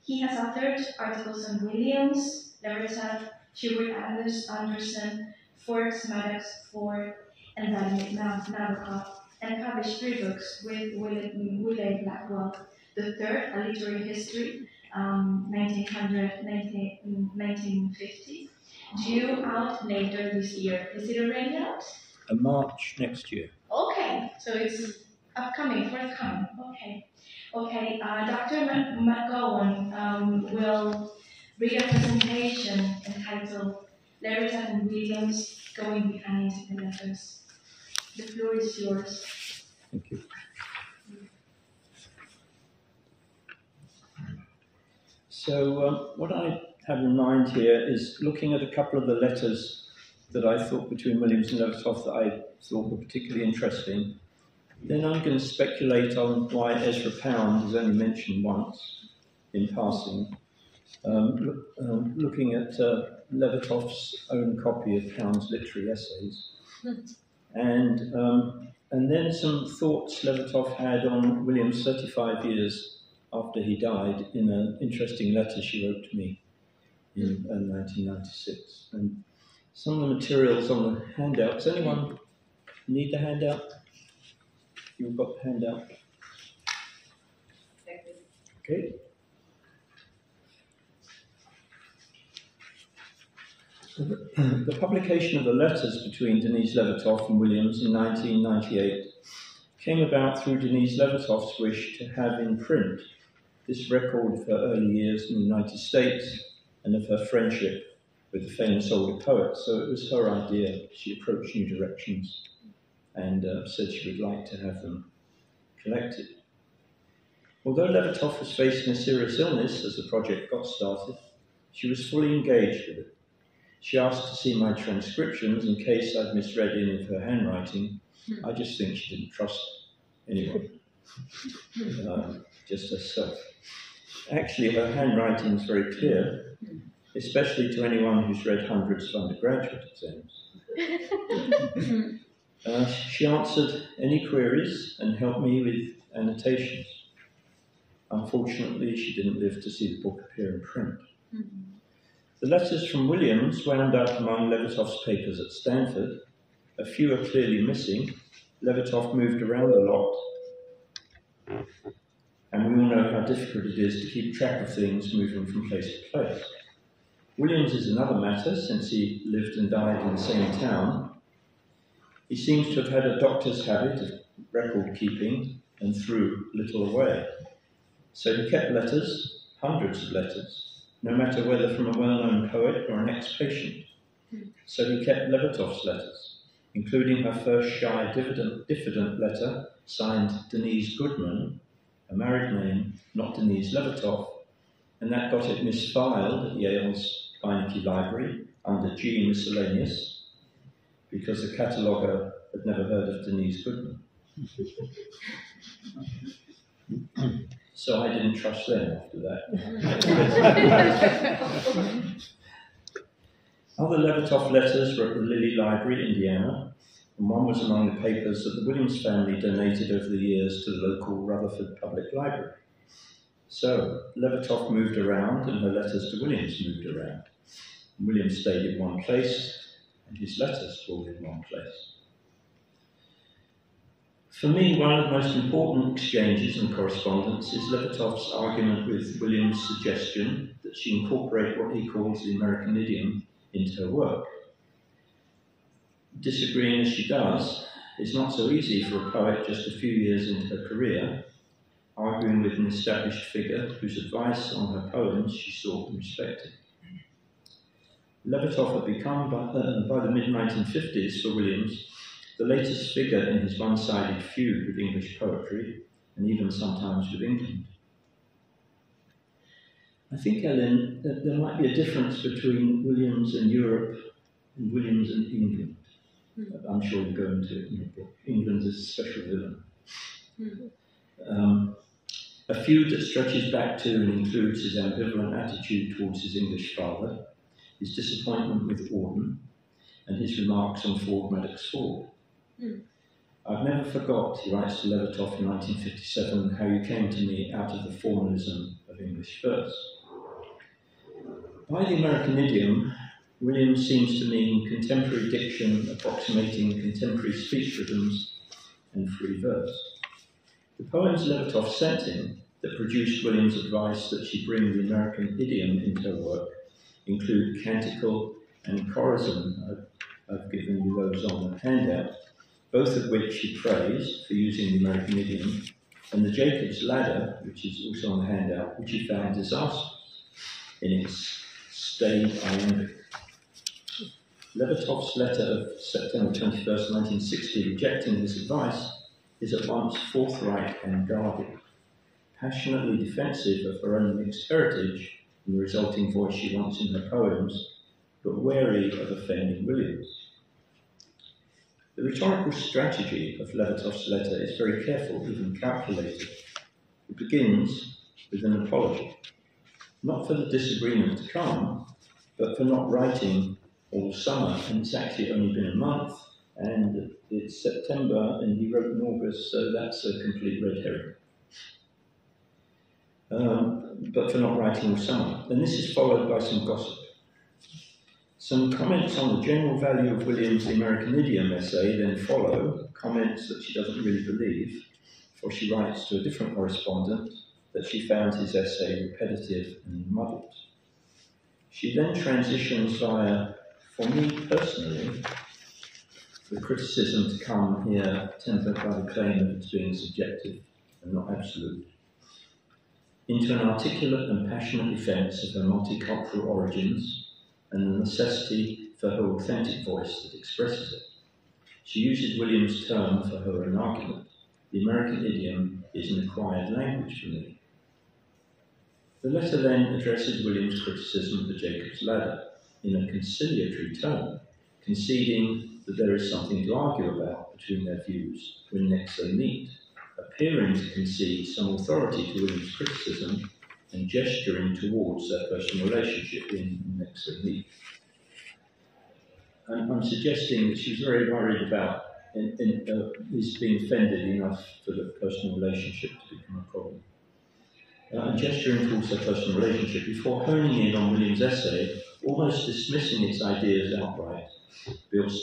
He has authored articles on Williams, Levertov, Schubert, Anderson, Forks, Maddox, Ford, and Nabokov, and published 3 books with Wiley Blackwell. The third, A Literary History, 1900-1950, due out later this year. Is it already out? March next year. Okay, so it's forthcoming. Okay. Dr. MacGowan will read a presentation entitled Levertov and Williams Going Behind the Letters. The floor is yours. Thank you. So what I have in mind here is looking at a couple of the letters that I thought between Williams and Levertov that I thought were particularly interesting. Then I'm going to speculate on why Ezra Pound is only mentioned once in passing, looking at Levertov's own copy of Pound's literary essays, and then some thoughts Levertov had on Williams 35 years after he died in an interesting letter she wrote to me in 1996. And some of the materials on the handout. Does anyone need the handout? You've got the handout. Okay. The publication of the letters between Denise Levertov and Williams in 1998 came about through Denise Levertov's wish to have in print this record of her early years in the United States and of her friendship with the famous older poet. So it was her idea. She approached New Directions and said she would like to have them collected. Although Levertov was facing a serious illness as the project got started, she was fully engaged with it. She asked to see my transcriptions in case I'd misread any of her handwriting. I just think she didn't trust anyone, just herself. Actually, her handwriting is very clear, especially to anyone who's read hundreds of undergraduate exams. She answered any queries and helped me with annotations. Unfortunately, she didn't live to see the book appear in print. The letters from Williams wound up among Levertov's papers at Stanford, A few are clearly missing. Levertov moved around a lot, and we all know how difficult it is to keep track of things moving from place to place. Williams is another matter, since he lived and died in the same town. He seems to have had a doctor's habit of record keeping and threw little away. So he kept letters, hundreds of letters, no matter whether from a well-known poet or an ex-patient. So he kept Levertov's letters, including her first shy diffident letter signed Denise Goodman, a married name, not Denise Levertov, and that got it misfiled at Yale's Beinecke Library under G Miscellaneous, because the cataloguer had never heard of Denise Goodman. So I didn't trust them after that. Other Levertov letters were at the Lilly Library, Indiana, and one was among the papers that the Williams family donated over the years to the local Rutherford Public Library. So Levertov moved around and her letters to Williams moved around. Williams stayed in one place and his letters were all in one place. For me, one of the most important exchanges and correspondence is Levertov's argument with Williams' suggestion that she incorporate what he calls the American idiom into her work. Disagreeing as she does, it's not so easy for a poet just a few years into her career, arguing with an established figure whose advice on her poems she sought and respected. Levertov had become, by the mid-1950s for Williams, the latest figure in his one-sided feud with English poetry, and even sometimes with England. I think, Ellen, that there might be a difference between Williams and Europe and Williams and England. I'm sure you'll go into it in your book. England is a special villain. A feud that stretches back to and includes his ambivalent attitude towards his English father, his disappointment with Auden, and his remarks on Ford Madox Ford. I've never forgot, he writes to Levertov in 1957, how you came to me out of the formalism of English verse. By the American idiom, Williams seems to mean contemporary diction approximating contemporary speech rhythms and free verse. The poems Levertov sent him that produced Williams' advice that she bring the American idiom into her work include Canticle and Corazon. I've given you those on the handout, both of which she praised for using the American idiom, and the Jacob's Ladder, which is also on the handout, which he found disastrous in its staid iambic. Levertov's letter of September 21st, 1960, rejecting this advice, is at once forthright and guarded, passionately defensive of her own mixed heritage and the resulting voice she wants in her poems, but wary of offending Williams. The rhetorical strategy of Levertov's letter is very careful, even calculated. It begins with an apology, not for the disagreement to come, but for not writing all summer, and it's actually only been a month, and it's September, and he wrote in August, so that's a complete red herring. But for not writing all summer. And this is followed by some gossip. Some comments on the general value of Williams' The American Idiom essay then follow, comments that she doesn't really believe, for she writes to a different correspondent that she found his essay repetitive and muddled. She then transitions via, for me personally, the criticism to come here tempered by the claim of its being subjective and not absolute, into an articulate and passionate defence of her multicultural origins and the necessity for her authentic voice that expresses it. She uses Williams' term for her own argument. The American idiom is an acquired language for me. The letter then addresses Williams' criticism of the Jacob's Ladder in a conciliatory tone, conceding that there is something to argue about between their views when next they meet, appearing to concede some authority to Williams' criticism and gesturing towards their personal relationship in next they meet. And I'm suggesting that she's very worried about his being offended enough for the personal relationship to become a problem. And gesturing towards their personal relationship before honing in on Williams' essay almost dismissing its ideas outright,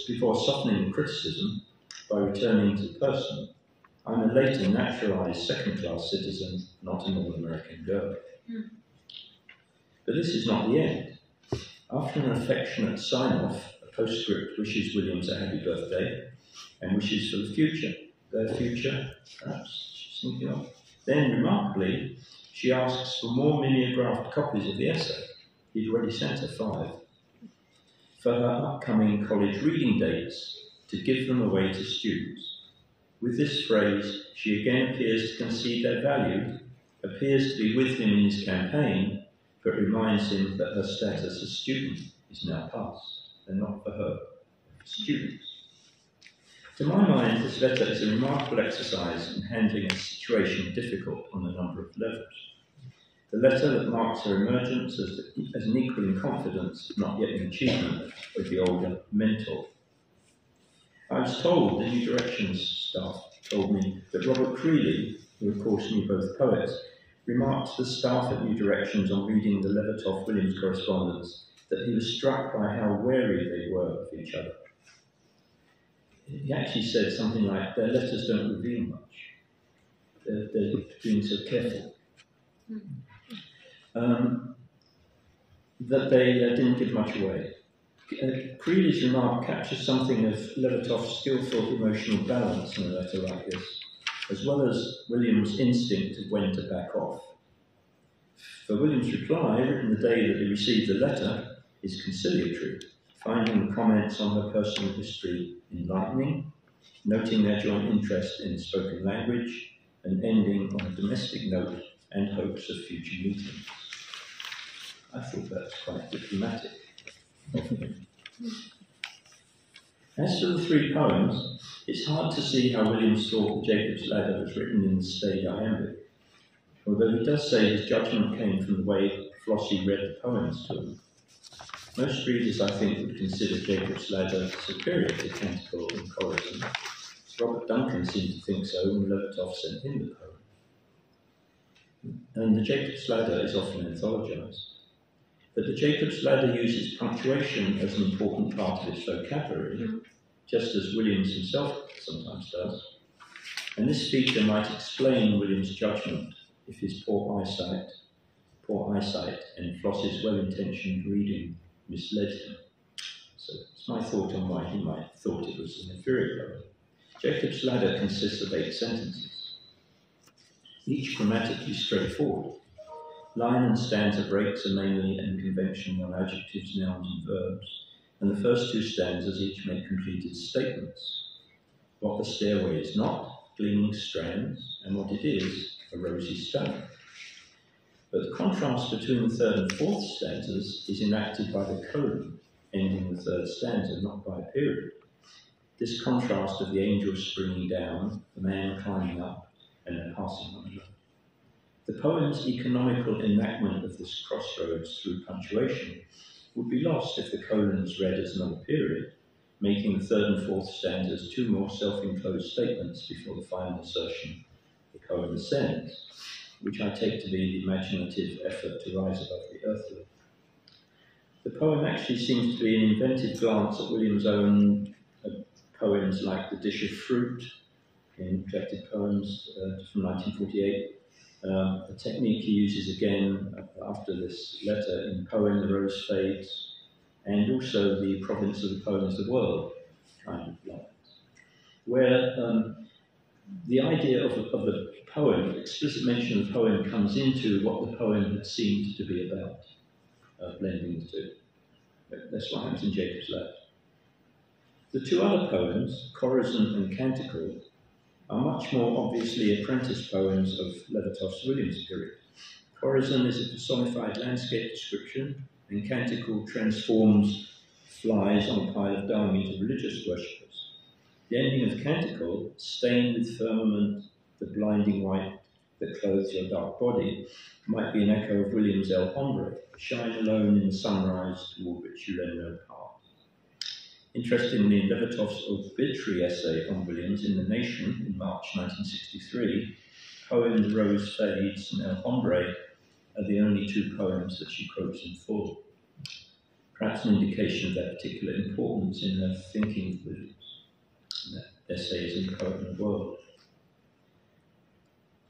before softening the criticism by returning to the person. I'm a later naturalized second-class citizen, not a North American girl. But this is not the end. After an affectionate sign-off, a postscript wishes Williams a happy birthday and wishes for the future, their future, perhaps, she's thinking of. Then, remarkably, she asks for more mimeographed copies of the essay. He'd already sent her 5. For her upcoming college reading dates, to give them away to students. With this phrase, she again appears to concede their value, appears to be with him in his campaign, but reminds him that her status as student is now past, and not for her, but for students. To my mind, this letter is a remarkable exercise in handling a situation difficult on a number of levels. The letter that marks her emergence as an equal in confidence, if not yet an achievement, of the older mentor. I was told, the New Directions staff told me, that Robert Creeley, who of course knew both poets, remarked to the staff at New Directions on reading the Levertov-Williams correspondence that he was struck by how wary they were of each other. He actually said something like, their letters don't reveal much. They're being so careful. That they didn't give much away. Creeley's remark captures something of Levertov's skillful emotional balance in a letter like this, as well as Williams' instinct of when to back off. For Williams' reply, written the day that he received the letter, is conciliatory, finding the comments on her personal history enlightening, noting their joint interest in spoken language, and ending on a domestic note and hopes of future meetings. I thought that was quite diplomatic. As for the 3 poems, it's hard to see how Williams thought the Jacob's Ladder was written in the staid iambic, although he does say his judgment came from the way Flossie read the poems to him. Most readers, I think, would consider Jacob's Ladder superior to Canticle and Corazon. Robert Duncan seemed to think so when Levertov sent him the poem. And the Jacob's Ladder is often anthologized. But the Jacob's Ladder uses punctuation as an important part of its vocabulary, just as Williams himself sometimes does. And this feature might explain Williams' judgment if his poor eyesight and Floss's well-intentioned reading misled him. So it's my thought on why he might have thought it was an inferior poem. Jacob's Ladder consists of 8 sentences, each grammatically straightforward. Line and stanza breaks are mainly and conventional on adjectives, nouns, and verbs, and the first 2 stanzas each make completed statements. What the stairway is not, gleaming strands, and what it is, a rosy stone. But the contrast between the 3rd and 4th stanzas is enacted by the colon, ending the 3rd stanza, not by a period. This contrast of the angel springing down, the man climbing up, and then passing on alone. The poem's economical enactment of this crossroads through punctuation would be lost if the colons read as another period, making the 3rd and 4th stanzas 2 more self-enclosed statements before the final assertion, the poem ascends, which I take to be the imaginative effort to rise above the earthly. The poem actually seems to be an inventive glance at Williams' own poems like The Dish of Fruit, in Collected Poems from 1948, a technique he uses again after this letter in poem The Rose Fades, and also the Province of the Poems of the World kind of lines, where the idea of the poem, explicit mention of the poem, comes into what the poem had seemed to be about, blending the 2. That's what happens in Jacob's Ladder. The 2 other poems, Corazon and Canticle, are much more obviously apprentice poems of Levertov's Williams period. Corazon is a personified landscape description, and Canticle transforms flies on a pile of dung into religious worshippers. The ending of Canticle, stained with firmament the blinding white that clothes your dark body, might be an echo of Williams' El Hombre, shine alone in the sunrise toward which you lend no part. Interestingly, in Levertov's obituary essay on Williams in The Nation in March 1963, poem The Rose Fades and El Hombre are the only 2 poems that she quotes in full. perhaps an indication of that particular importance in her thinking of Williams, and that essays in the poet and the world.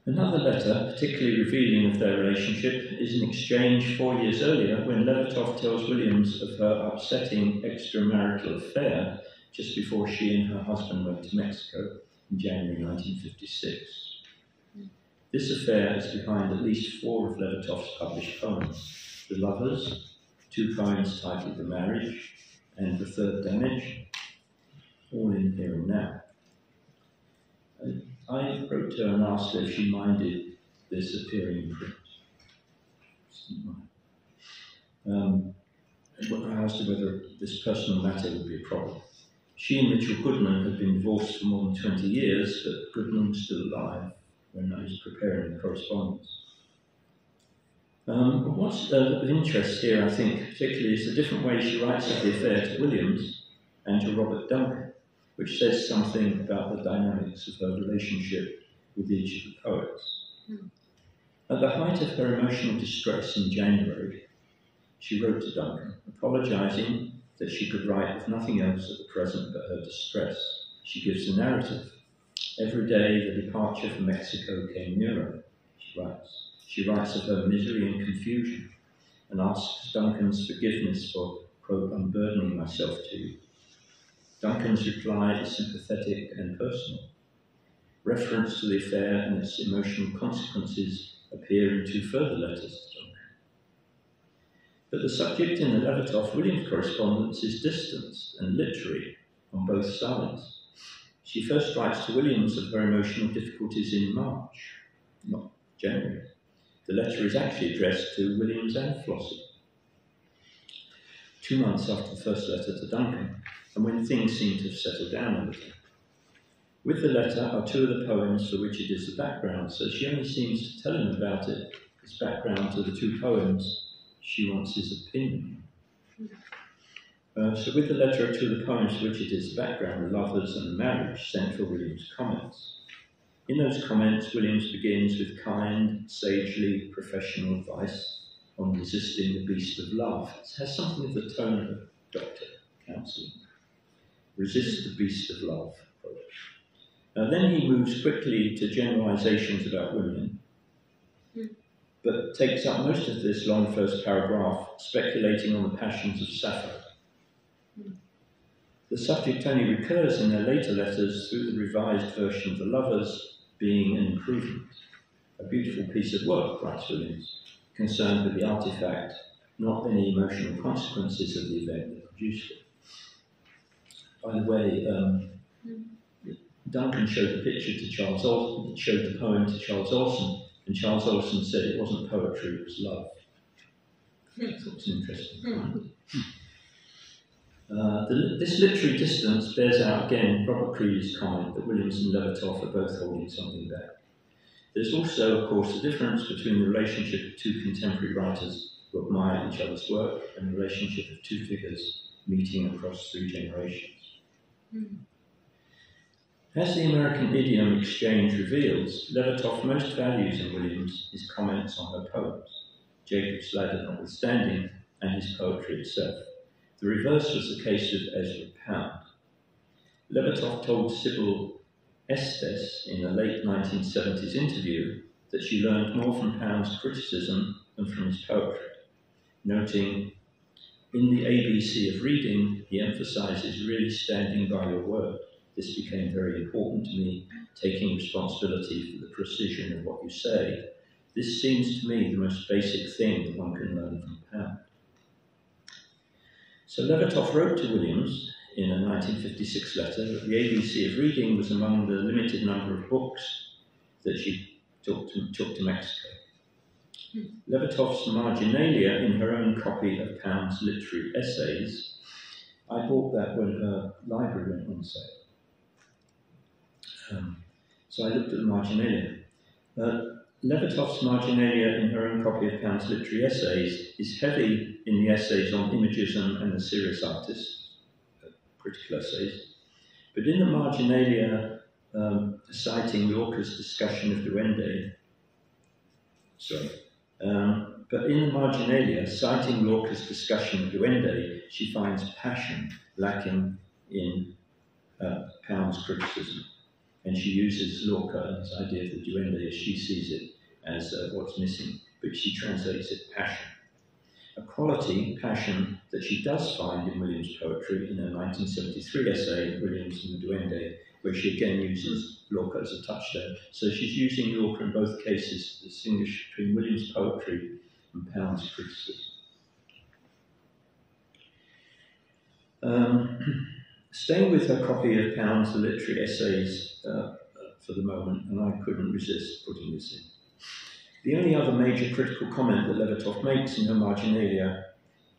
Another letter, particularly revealing of their relationship, is an exchange 4 years earlier when Levertov tells Williams of her upsetting extramarital affair just before she and her husband went to Mexico in January 1956. This affair is behind at least 4 of Levertov's published poems: The Lovers, 2 poems titled The Marriage, and The Third Damage, all in Here and Now. I wrote to her and asked her if she minded this appearing in print. She didn't mind. I asked her whether this personal matter would be a problem. She and Mitchell Goodman had been divorced for more than 20 years, but Goodman was still alive when I was preparing the correspondence. What's of interest here, I think, particularly, is the different way she writes of the affair to Williams and to Robert Duncan, which says something about the dynamics of her relationship with each of the poets. At the height of her emotional distress in January, she wrote to Duncan, apologising that she could write of nothing else at the present but her distress. She gives the narrative. Every day the departure from Mexico came nearer, she writes. She writes of her misery and confusion and asks Duncan's forgiveness for, quote, unburdening myself to you. Duncan's reply is sympathetic and personal. Reference to the affair and its emotional consequences appear in 2 further letters to Duncan. But the subject in the Levertov-Williams correspondence is distanced and literary on both sides. She first writes to Williams of her emotional difficulties in March, not January. The letter is actually addressed to Williams and Flossie, 2 months after the first letter to Duncan, and when things seem to have settled down a little. With the letter are 2 of the poems for which it is the background, so she only seems to tell him about it as background to the 2 poems she wants his opinion. So with the letter are 2 of the poems for which it is the background, The Lovers and The Marriage, sent for Williams' comments. In those comments, Williams begins with kind, sagely professional advice on resisting the beast of love. It has something of the tone of a doctor counselling. Resist the beast of love. Then he moves quickly to generalisations about women, but takes up most of this long first paragraph speculating on the passions of Sappho. The subject only recurs in their later letters through the revised version of The Lovers being an improvement. A beautiful piece of work, writes Williams, concerned with the artefact, not any emotional consequences of the event that produced it. By the way, Duncan showed the picture to Charles Olson, showed the poem to Charles Olson, and Charles Olson said it wasn't poetry, it was love. I thought it was interesting. This literary distance bears out again Robert Creeley's comment that Williams and Levertov are both holding something back. There's also, of course, a difference between the relationship of 2 contemporary writers who admire each other's work and the relationship of 2 figures meeting across 3 generations. As the American idiom exchange reveals, Levertov most values in Williams his comments on her poems, Jacob's Ladder notwithstanding, and his poetry itself. The reverse was the case with Ezra Pound. Levertov told Sybil Estes in a late 1970s interview that she learned more from Pound's criticism than from his poetry, noting, in the ABC of reading, he emphasises really standing by your word. This became very important to me, taking responsibility for the precision of what you say. This seems to me the most basic thing that one can learn from Pound. So Levertov wrote to Williams in a 1956 letter that the ABC of reading was among the limited number of books that she took to Mexico. Levertov's marginalia in her own copy of Pound's literary essays, I bought that when her library went on sale. So I looked at the marginalia. Levertov's marginalia in her own copy of Pound's literary essays is heavy in the essays on imagism and the serious artist, critical essays, but in the marginalia citing Lorca's discussion of Duende, but in the marginalia citing Lorca's discussion of Duende, she finds passion lacking in Pound's criticism, and she uses Lorca and his idea of the duende as she sees it as what's missing, but she translates it passion. A quality, passion, that she does find in Williams' poetry in her 1973 essay, Williams and the Duende, where she again uses Lorca as a touchstone. So she's using Lorca in both cases to distinguish between Williams' poetry and Pound's criticism. Staying with her copy of Pound's The Literary Essays for the moment, and I couldn't resist putting this in. The only other major critical comment that Levertov makes in her marginalia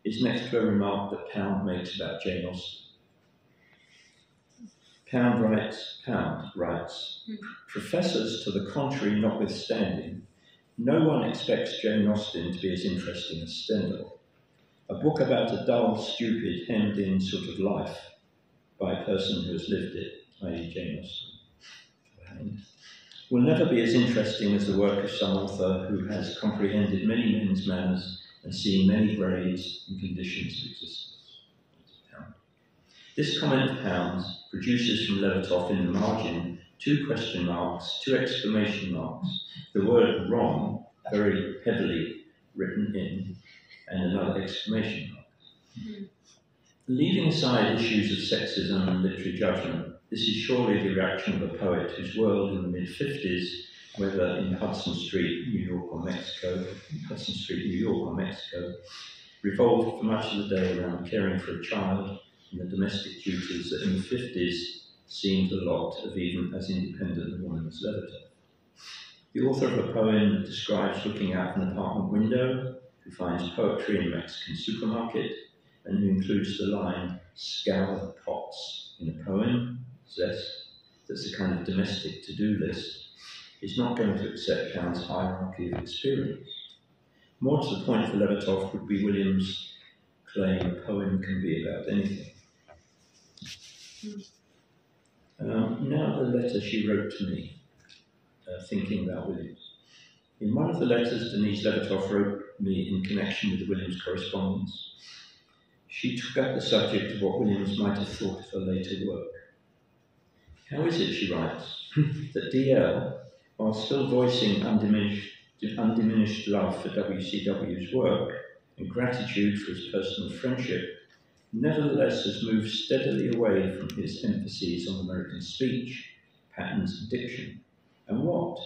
is next to a remark that Pound makes about Jane Austen. Pound writes, professors to the contrary notwithstanding, no one expects Jane Austen to be as interesting as Stendhal. A book about a dull, stupid, hemmed-in sort of life by a person who has lived it, i.e. Jane Austen, will never be as interesting as the work of some author who has comprehended many men's manners and seen many grades and conditions of existence. This comment of Pound's produces from Levertov in the margin 2 question marks, 2 exclamation marks, the word wrong very heavily written in, and another exclamation mark. Leaving aside issues of sexism and literary judgment, this is surely the reaction of a poet whose world in the mid-50s, whether in Hudson Street, New York or Mexico, revolved for much of the day around caring for a child and the domestic duties that in the 50s seemed a lot of even as independent a woman as Levertov. The author of a poem that describes looking out an apartment window, who finds poetry in a Mexican supermarket, and who includes the line, scour the pots, in a poem, zest, that's a kind of domestic to-do list, is not going to accept Pound's hierarchy of experience. More to the point for Levertov would be Williams' claim a poem can be about anything. Now the letter she wrote to me, thinking about Williams. In one of the letters Denise Levertov wrote me in connection with the Williams correspondence, she took up the subject of what Williams might have thought of her later work. How is it, she writes, that D.L., while still voicing undiminished love for WCW's work and gratitude for his personal friendship, nevertheless has moved steadily away from his emphases on American speech, patterns and diction? And what,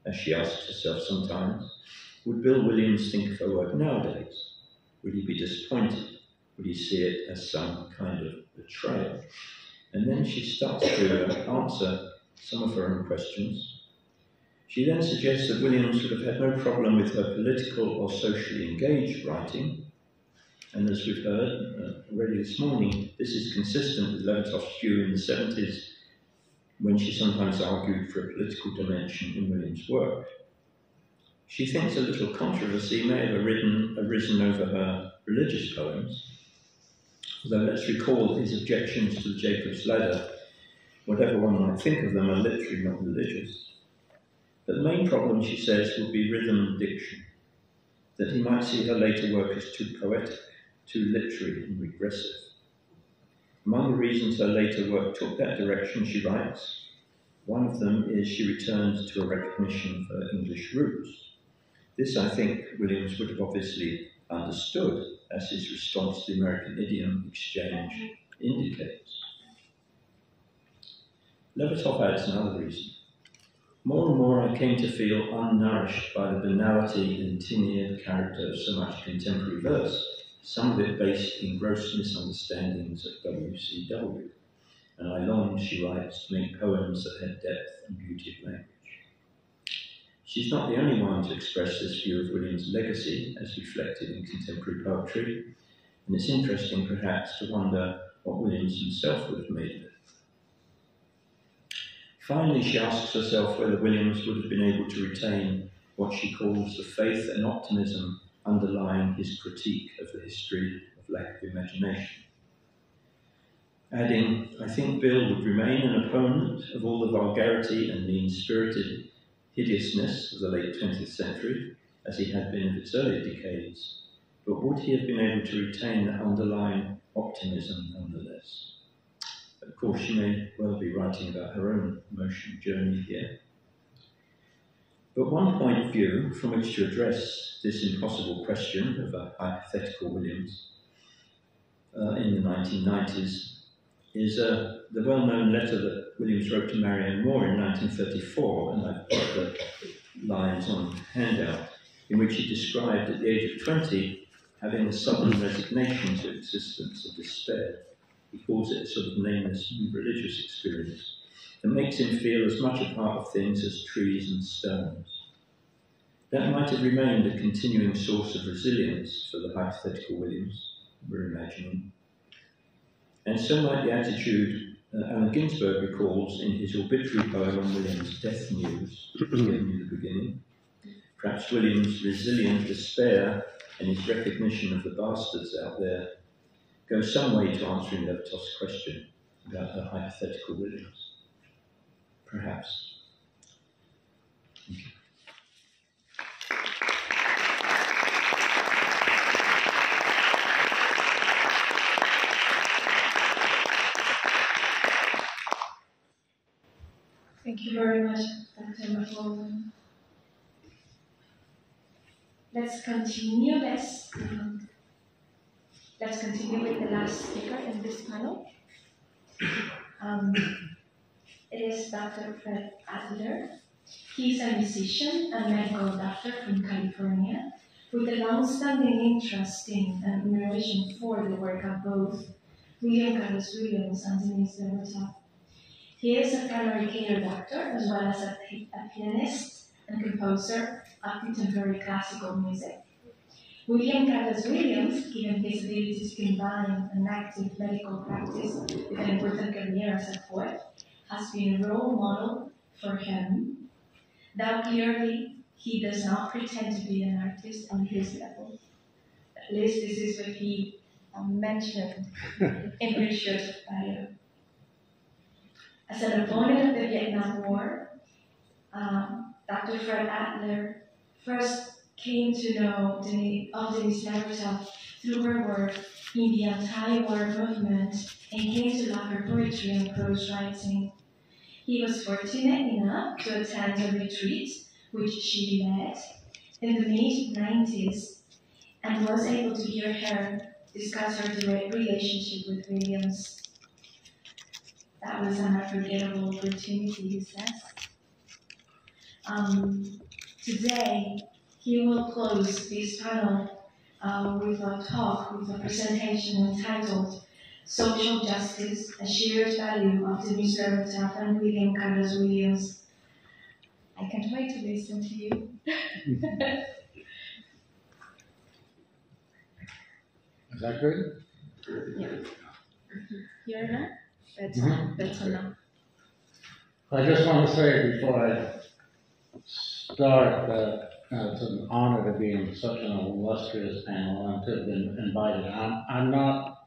as she asks herself sometimes, would Bill Williams think of her work nowadays? Would he be disappointed? Would he see it as some kind of betrayal? And then she starts to answer some of her own questions. She then suggests that Williams would have had no problem with her political or socially engaged writing. And as we've heard already this morning, this is consistent with Levertov's view in the 70s, when she sometimes argued for a political dimension in Williams' work. She thinks a little controversy may have arisen over her religious poems, although let's recall his objections to the Jacob's Ladder, whatever one might think of them, are literary, not religious. But the main problem, she says, would be rhythm and diction, that he might see her later work as too poetic, too literary and regressive. Among the reasons her later work took that direction, she writes, one of them is she returned to a recognition of her English roots. This, I think, Williams would have obviously understood, as his response to the American idiom exchange indicates. Levertov adds another reason. More and more I came to feel unnourished by the banality and tin-eared character of so much contemporary verse, some of it based in gross misunderstandings of WCW. And I longed, she writes, to make poems that had depth and beauty of language. She's not the only one to express this view of Williams' legacy as reflected in contemporary poetry, and it's interesting perhaps to wonder what Williams himself would have made of it. Finally, she asks herself whether Williams would have been able to retain what she calls the faith and optimism underlying his critique of the history of lack of imagination. Adding, I think Bill would remain an opponent of all the vulgarity and mean-spirited hideousness of the late 20th century, as he had been of its earlier decades, but would he have been able to retain the underlying optimism nonetheless. Of course, she may well be writing about her own emotional journey here. But one point of view from which to address this impossible question of a hypothetical Williams in the 1990s is the well-known letter that Williams wrote to Marianne Moore in 1934, and I've got the lines on handout, in which he described at the age of 20 having a sudden resignation to existence, a despair. He calls it a sort of nameless religious experience that makes him feel as much a part of things as trees and stones. That might have remained a continuing source of resilience for the hypothetical Williams we're imagining. And so might the attitude Allen Ginsberg recalls in his obituary poem on Williams' death news, given in the beginning. Perhaps Williams' resilient despair and his recognition of the bastards out there go some way to answering Levertov's question about her hypothetical Williams. Perhaps. Thank you. Thank you very much, Dr. MacGowan. Let's continue. Let's continue with the last speaker in this panel. It is Dr. Fred Adler. He's a musician and medical doctor from California with a long-standing interest in and admiration for the work of both William Carlos Williams and Denise Levertov. He is a fabricator doctor as well as a pianist and composer of contemporary classical music. William Carlos Williams, given his ability to combine an active medical practice with an important career as a poet, has been a role model for him, though clearly he does not pretend to be an artist on his level. At least this is what he mentioned in his short bio. As an opponent of the Vietnam War, Dr. Fred Adler first came to know Denise Levertov through her work in the anti-war movement and came to love her poetry and prose writing. He was fortunate enough to attend a retreat which she led in the mid-90s and was able to hear her discuss her direct relationship with Williams. That was an unforgettable opportunity, he says. Today, he will close this panel with a talk, with a presentation entitled Social Justice, a Shared Value of Denise Levertov and William Carlos Williams. I can't wait to listen to you. Is that good? Yeah. You're not? That's enough. I just want to say before I start that it's an honor to be in such an illustrious panel and to have been invited. I'm not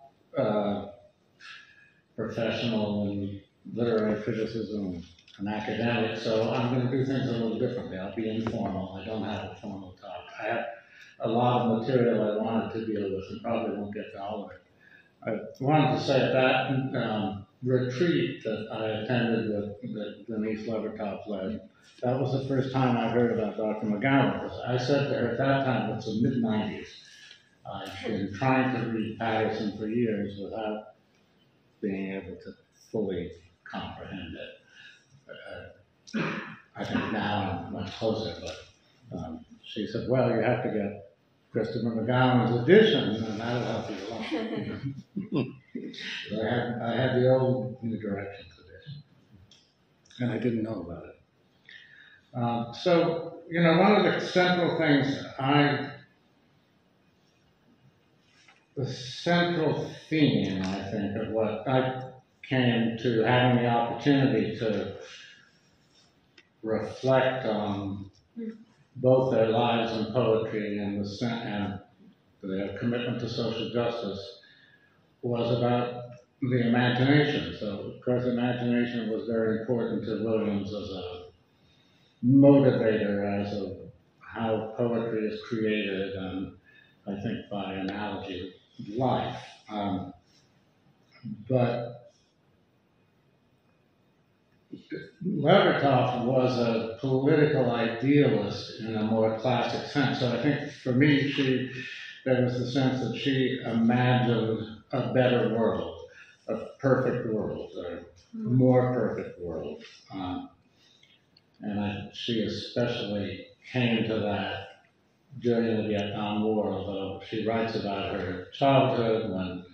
professional in literary criticism and academic, so I'm going to do things a little differently. I'll be informal. I don't have a formal talk. I have a lot of material I wanted to deal with and probably won't get to all of it. I wanted to say that retreat that I attended that Denise Levertov led, that was the first time I heard about Dr. MacGowan. I said to her at that time, it's the mid-90s. I've been trying to read Paterson for years without being able to fully comprehend it. I think now I'm much closer, but she said, well, you have to get Christopher MacGowan's edition, and that'll help you a lot. I had the old New Directions edition, and I didn't know about it. So, one of the central things the central theme, I think, of what I came to having the opportunity to reflect on both their lives and poetry and their commitment to social justice was about the imagination. So, of course, imagination was very important to Williams as a motivator, as of how poetry is created, and I think by analogy, life. but Levertov was a political idealist in a more classic sense. So I think for me, there was the sense that she imagined a better world, a perfect world, or a more perfect world. And she especially came to that during the Vietnam War, although she writes about her childhood when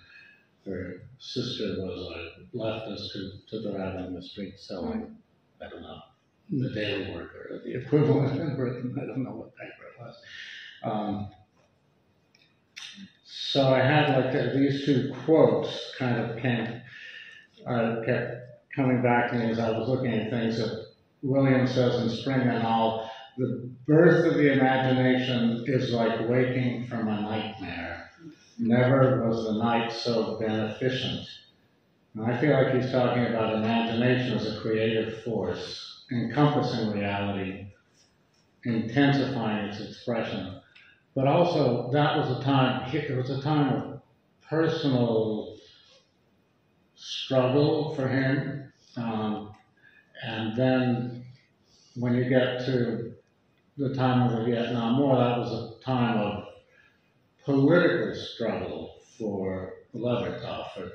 her sister was a leftist who took her out on the street selling, I don't know, the Daily Worker, or the equivalent in Britain, I don't know what paper it was. So I had like these two quotes kind of kept coming back to me as I was looking at things that Williams says in Spring and All. The birth of the imagination is like waking from a nightmare. Never was the night so beneficent. And I feel like he's talking about imagination as a creative force, encompassing reality, intensifying its expression. But also, that was a time, it was a time of personal struggle for him. And then when you get to the time of the Vietnam War, that was a time of political struggle for Levertov, for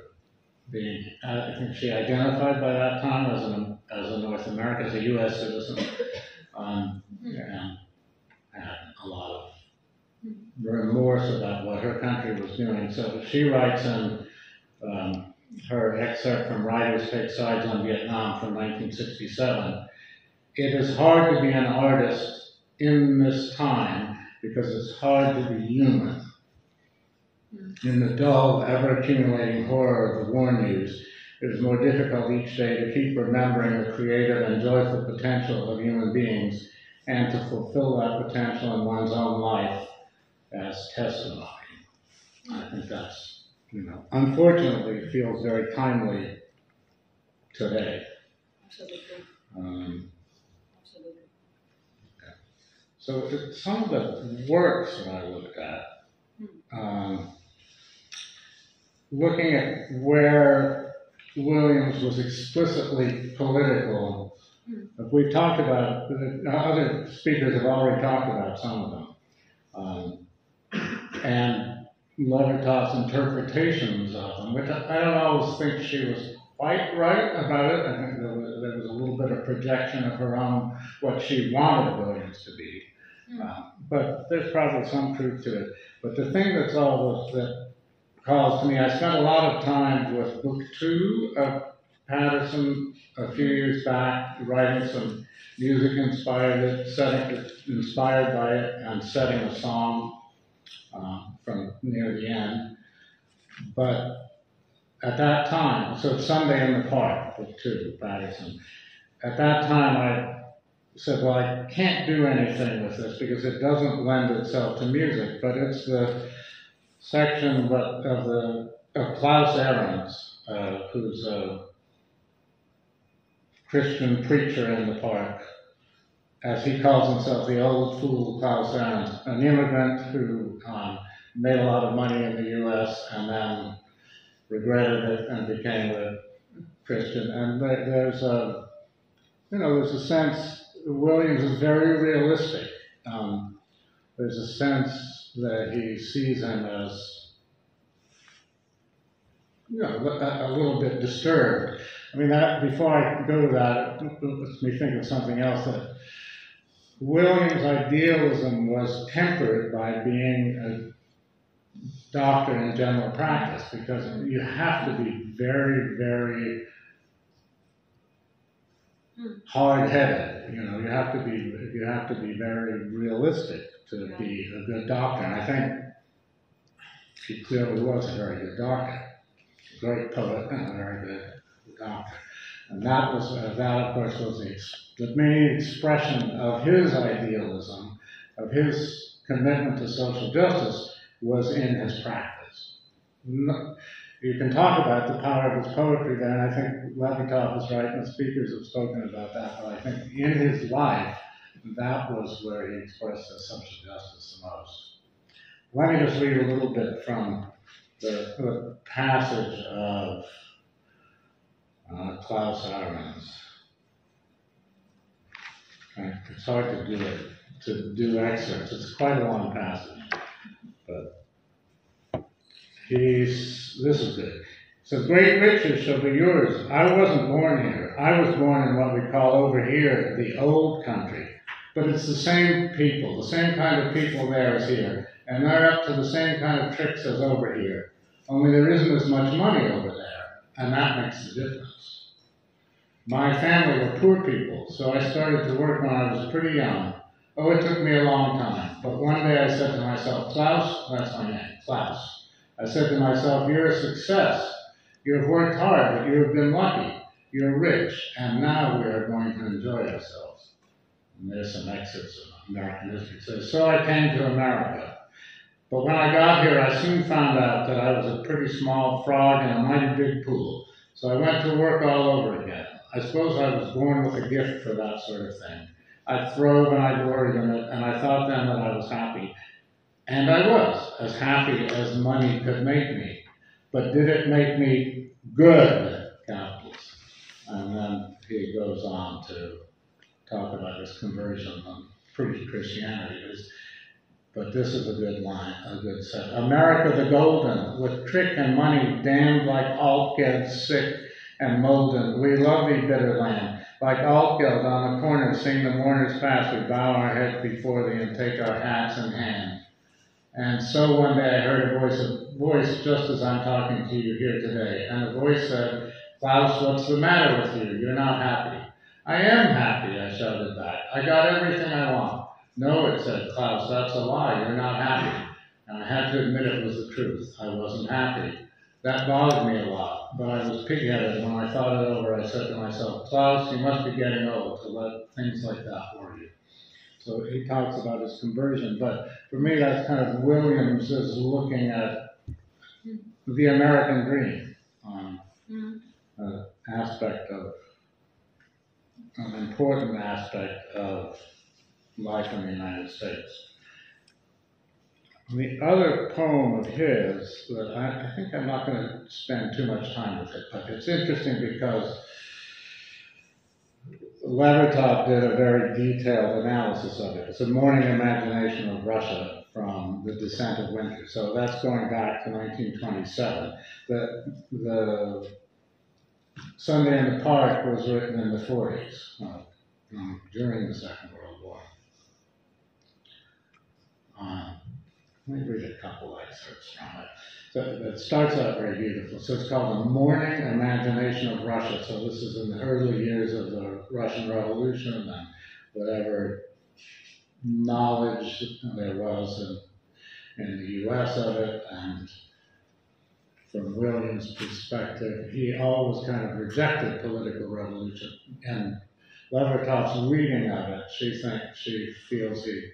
being, I think she identified by that time as a North American, as a U.S. citizen, and had a lot of remorse about what her country was doing. So she writes in her excerpt from Writers Take Sides on Vietnam from 1967, "It is hard to be an artist in this time because it's hard to be human. In the dull, ever-accumulating horror of the war news, it is more difficult each day to keep remembering the creative and joyful potential of human beings and to fulfill that potential in one's own life as testimony." I think that's, unfortunately, it feels very timely today. Absolutely. Absolutely. Okay. So some of the works that I looked at, looking at where Williams was explicitly political, we've talked about, other speakers have already talked about some of them. And Levertov's interpretations of them, which I don't always think she was quite right about it. I think there was a little bit of projection of her own, what she wanted Williams to be. But there's probably some truth to it. But the thing that calls to me, I spent a lot of time with book 2 of Paterson a few years back, writing some music inspired by it, and setting a song from near the end. But at that time, so Sunday in the Park, book 2, Paterson. At that time, I said, well, I can't do anything with this because it doesn't lend itself to music, but it's the section of Klaus Ahrens, who's a Christian preacher in the park, as he calls himself, the old fool Klaus Ahrens, an immigrant who made a lot of money in the U.S. and then regretted it and became a Christian. And there's a sense, Williams is very realistic. There's a sense that he sees him as, a little bit disturbed. I mean, before I go to that, it lets me think of something else, that Williams' idealism was tempered by being a doctor in general practice, because you have to be very, very hard-headed. You have to be very realistic to be a good doctor. And I think he clearly was a very good doctor, a great poet and a very good doctor. And that, of course, was the main expression of his idealism, of his commitment to social justice, was in his practice. You can talk about the power of his poetry there, and I think Levertov is right, and the speakers have spoken about that, but I think in his life, that was where he expressed his social justice the most. Let me just read a little bit from the passage of Klaus Ahrens. It's hard to do it, to do excerpts. It's quite a long passage, but this is good. So great riches shall be yours. I wasn't born here. I was born in what we call over here the old country. But it's the same people, the same kind of people there as here. And they're up to the same kind of tricks as over here. Only there isn't as much money over there. And that makes the difference. My family were poor people, so I started to work when I was pretty young. Oh, it took me a long time. But one day I said to myself, Klaus, that's my name, Klaus. I said to myself, you're a success. You have worked hard, but you have been lucky. You're rich, and now we are going to enjoy ourselves. And there's some excerpts of American history. It says, so I came to America. But when I got here, I soon found out that I was a pretty small frog in a mighty big pool. So I went to work all over again. I suppose I was born with a gift for that sort of thing. I throve and I gloried in it, and I thought then that I was happy. And I was, as happy as money could make me. But did it make me good, capitals? And then he goes on to talk about his conversion on pre-Christianity. But this is a good line, a good set. America the golden, with trick and money damned like Altgeld sick and molten. We love thee, bitter land. Like Altgeld on the corner, sing the mourners past. We bow our heads before thee and take our hats in hand. And so one day I heard a voice just as I'm talking to you here today. And the voice said, Klaus, what's the matter with you? You're not happy. I am happy, I shouted back. I got everything I want. No, it said, Klaus, that's a lie. You're not happy. And I had to admit it was the truth. I wasn't happy. That bothered me a lot, but I was pig-headed. When I thought it over, I said to myself, Klaus, you must be getting old to let things like that worry you. So he talks about his conversion, but for me, that's kind of Williams is looking at the American dream, aspect of, an important aspect of life in the United States. The other poem of his, that I think I'm not going to spend too much time with it, but it's interesting because Levertov did a very detailed analysis of it. It's a morning imagination of Russia from The Descent of Winter. So that's going back to 1927. The Sunday in the Park was written in the 40s, during the Second World War. Let me read a couple excerpts from it. So it starts out very beautiful. So it's called A Morning Imagination of Russia. So this is in the early years of the Russian Revolution and whatever knowledge there was in the U.S. of it. And from Williams' perspective, he always kind of rejected political revolution. And Levertov's reading of it, she feels he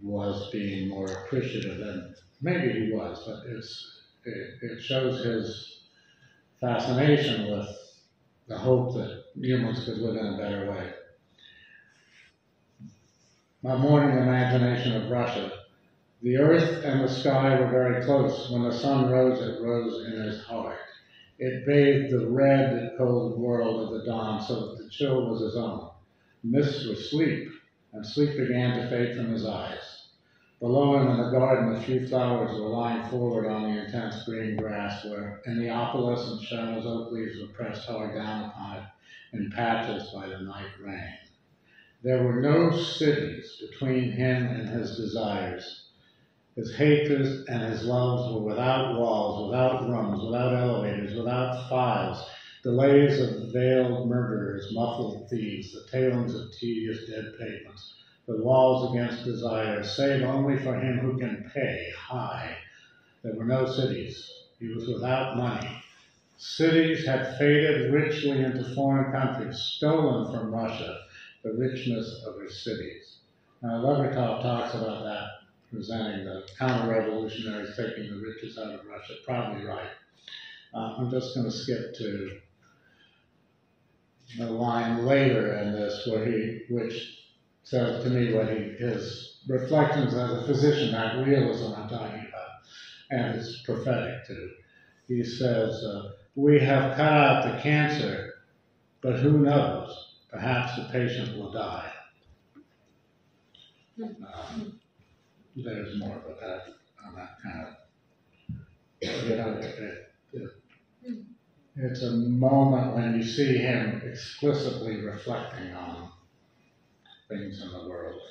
was being more appreciative than maybe he was, but it shows his fascination with the hope that humans could live in a better way. My morning imagination of Russia. The earth and the sky were very close. When the sun rose, it rose in his heart. It bathed the red, cold world of the dawn so that the chill was his own. Mist was sleep, and sleep began to fade from his eyes. Below him in the garden, a few flowers were lying forward on the intense green grass where, in the opalescent shadows, oak leaves were pressed hard down upon it in patches by the night rain. There were no cities between him and his desires. His hatreds and his loves were without walls, without rooms, without elevators, without files, delays of veiled murderers, muffled thieves, the tailings of tedious dead pavements, the walls against desire, save only for him who can pay high. There were no cities. He was without money. Cities had faded richly into foreign countries, stolen from Russia, the richness of her cities. Now, Levertov talks about that, presenting the counter-revolutionaries taking the riches out of Russia. Probably right. I'm just going to skip to the line later in this, which says to me what his reflections as a physician, that realism I'm talking about, and it's prophetic too. he says, we have cut out the cancer, but who knows? Perhaps the patient will die. There's more, but on that kind of, you know, it's a moment when you see him explicitly reflecting on things in the world.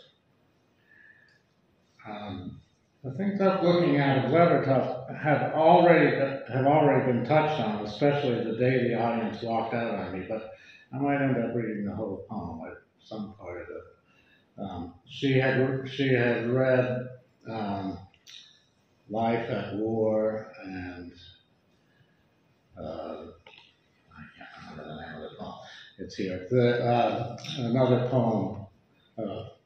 The things I'm looking at of Levertov have already been touched on, especially the day the audience walked out on me, but I might end up reading the whole poem, or some part of it. She had read Life at War and I can't remember the name of the poem. It's here. Another poem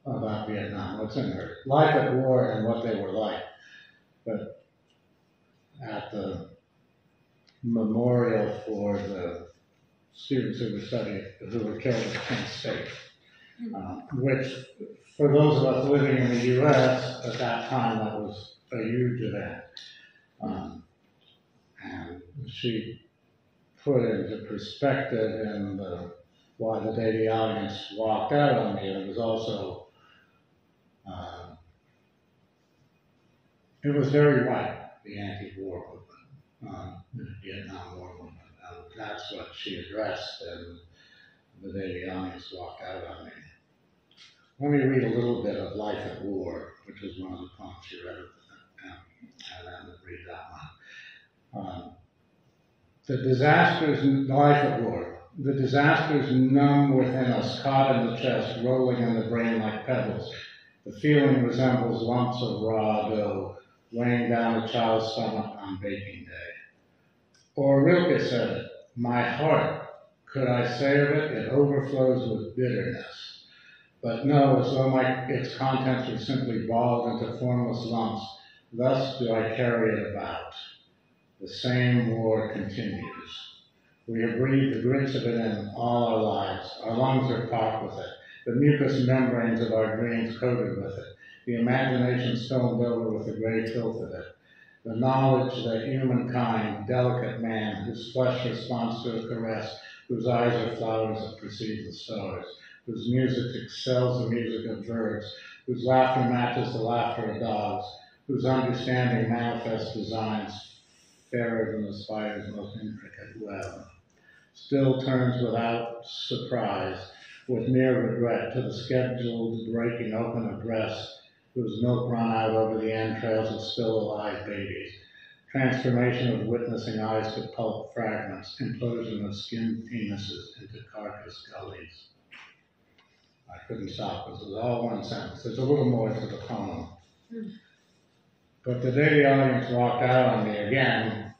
about Vietnam. What's in her? Life at War and What They Were Like. But at the memorial for the students who were killed at Kent State, which, for those of us living in the U.S. at that time, that was a huge event. And she put into perspective in why the day the audience walked out on me, it was also, it was very white, the anti-war movement, the Vietnam War movement, and that's what she addressed in the day the audience walked out on me. Let me read a little bit of Life at War, which is one of the poems she read, and then read that one. The disasters, Life at War. The disasters numb within us, caught in the chest, rolling in the brain like pebbles. The feeling resembles lumps of raw dough weighing down a child's stomach on baking day. Or Rilke said it, my heart, could I say of it, it overflows with bitterness. But no, as though its contents were simply balled into formless lumps, thus do I carry it about. The same war continues. We have breathed the grits of it in all our lives. Our lungs are packed with it. The mucous membranes of our dreams coated with it. The imagination stoned over with the gray filth of it. The knowledge that humankind, delicate man, whose flesh responds to a caress, whose eyes are flowers that perceive the stars, whose music excels the music of birds, whose laughter matches the laughter of dogs, whose understanding manifests designs fairer than the spider's most intricate web, still turns without surprise, with mere regret, to the scheduled breaking open of breasts whose milk run out over the entrails of still alive babies, transformation of witnessing eyes to pulp fragments, implosion of skinned penises into carcass gullies. I couldn't stop because it was all one sentence. There's a little more to the poem. But the day the audience walked out on me again,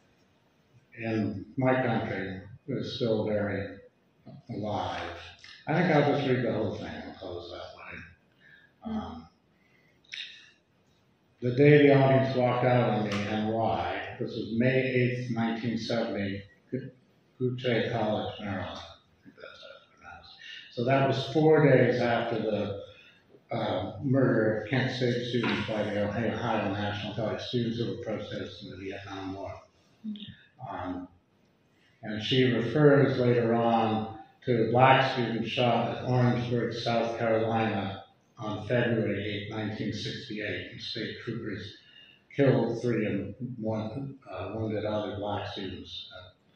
in my country, it was still very alive. I think I'll just read the whole thing and close that way. The day the audience walked out on me and why. This was May 8th, 1970, Gucci College, Maryland. I think that's how it's pronounced. So that was 4 days after the murder of Kent State students by the Ohio National Guard, students who were protesting the Vietnam War. And she refers later on to a black student shot at Orangeburg, South Carolina on February 8, 1968, and state troopers killed 3 and wounded other black students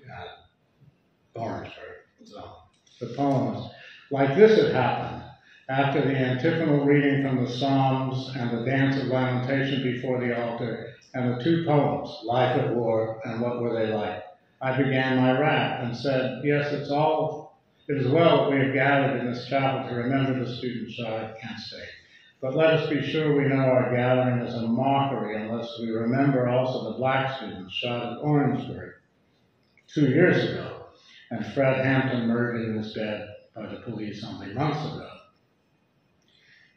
at Orangeburg. So the poems, like this had happened after the antiphonal reading from the Psalms and the dance of lamentation before the altar, and the 2 poems, Life at War and What Were They Like. I began my rap and said, yes, it is well that we have gathered in this chapel to remember the students shot at Kent State. But let us be sure we know our gathering is a mockery unless we remember also the black students shot at Orangeburg 2 years ago, and Fred Hampton murdered in his bed by the police only months ago.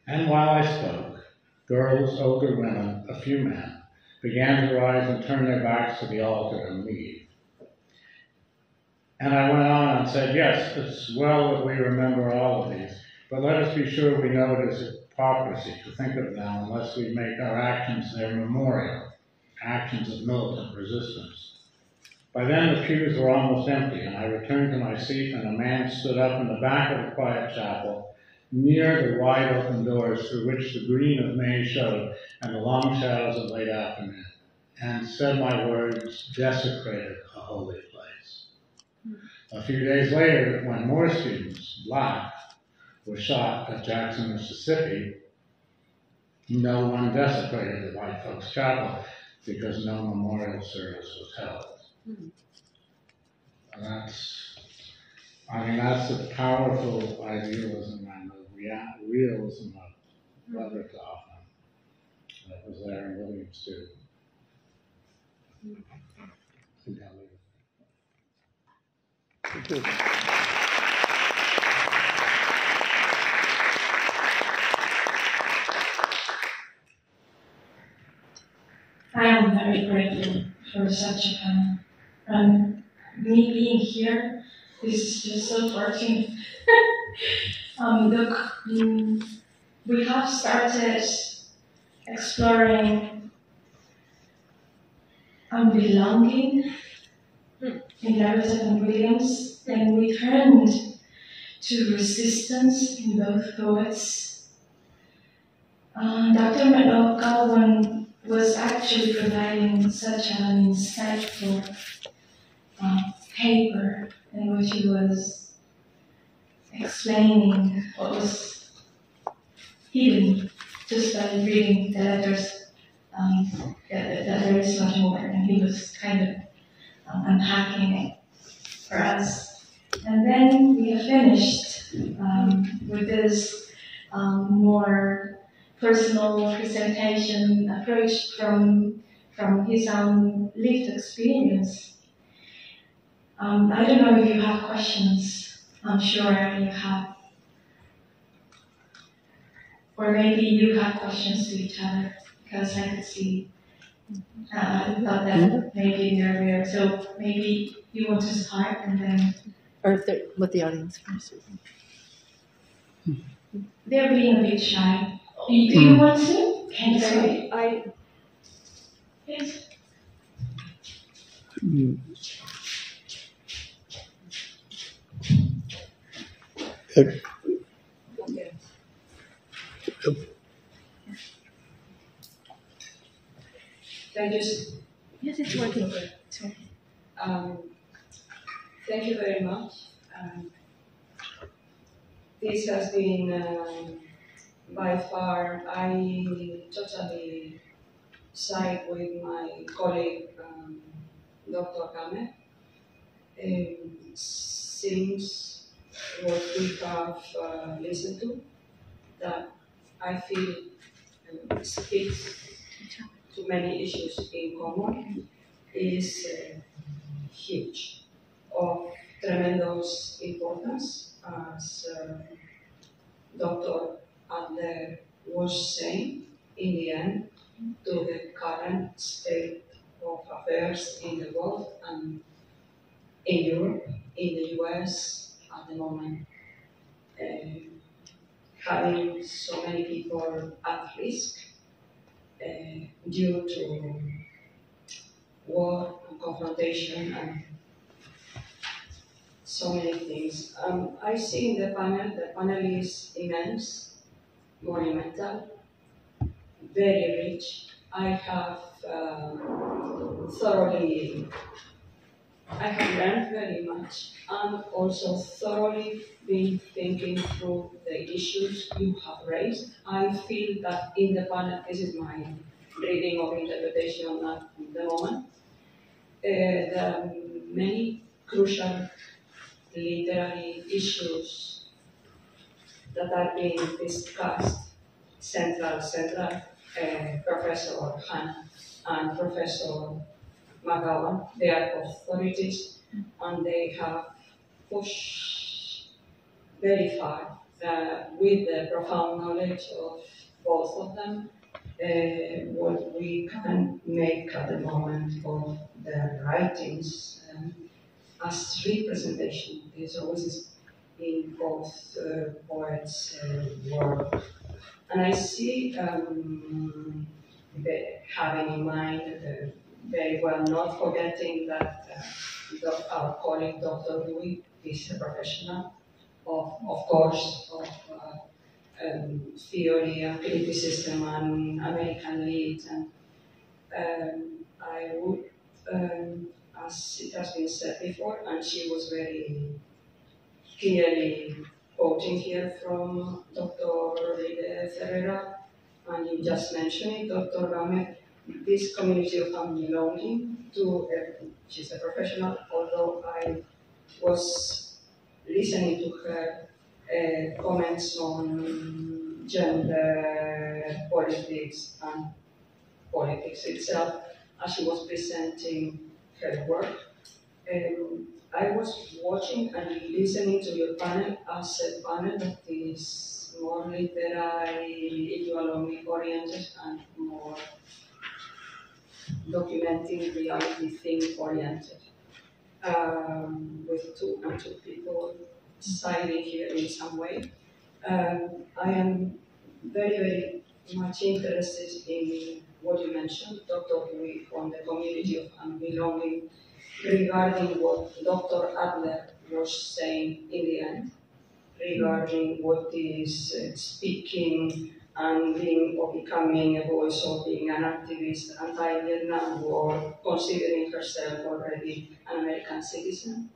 And while I spoke, girls, older women, a few men, began to rise and turn their backs to the altar and leave. And I went on and said, yes, it's well that we remember all of these, but let us be sure we know it is hypocrisy to think of them unless we make our actions their memorial, actions of militant resistance. By then the pews were almost empty, and I returned to my seat, and a man stood up in the back of the quiet chapel, near the wide open doors through which the green of May showed, and the long shadows of late afternoon, and said my words desecrated a holy place. A few days later, when more students, black, were shot at Jackson, Mississippi, no one desecrated the white folks' chapel because no memorial service was held. That's the powerful idealism and the realism of Levertov that was there in Williams too. Thank you. I am very grateful for such a panel. And me being here, this is just so fortunate. We have started exploring Unbelonging in Levertov and Williams, and we turned to resistance in both poets. Dr. MacGowan was actually providing such an insightful paper in which he was explaining what was hidden just by reading the letters, that there is much more, and he was kind of unpacking it for us. And then we have finished with this more personal presentation approach from his own lived experience. I don't know if you have questions. I'm sure you have. Or maybe you have questions to each other, because I could see, I thought that maybe earlier. So maybe you want to start and then... Or if with the audience first. They're being a bit shy. Do you want to? Can you say? Yes. Okay. Yes, it's working. Thank you very much. This has been, by far, I totally side with my colleague, Dr. Gámez. Since what we have listened to, that I feel speaks to many issues in common, is huge, of tremendous importance, as Dr. Adler was saying in the end, to the current state of affairs in the world and in Europe, in the US at the moment. Having so many people at risk due to war and confrontation and so many things. I see in the panel is immense, monumental, very rich. I have learned very much, and also thoroughly been thinking through the issues you have raised. I feel that in the panel, this is my reading or interpretation at the moment, there are many crucial literary issues that are being discussed. Central, Professor Hahn and Professor MacGowan, they are authorities, and they have pushed very far with the profound knowledge of both of them, what we can make at the moment of their writings as representation. There's always in both poets' work. And I see, having in mind very well, not forgetting that our colleague Dr. Dewey is a professional of course, of theory and criticism and American lit, and I would, as it has been said before, and she was very clearly quoting here from Dr. Ferreira, and you just mentioned it, Dr. Gámez, this community of Unbelonging to, she's a professional, although I was listening to her comments on gender politics and politics itself as she was presenting her work. I was watching and listening to your panel as a panel that is more literary, if you allow me, oriented and more documenting reality thing oriented. With two people siding here in some way. I am very, very much interested in what you mentioned, Dr. Dewey, on the community of Unbelonging, regarding what Dr. Adler was saying in the end, regarding what is speaking and being or becoming a voice or being an activist anti-Vietnam or considering herself already an American citizen.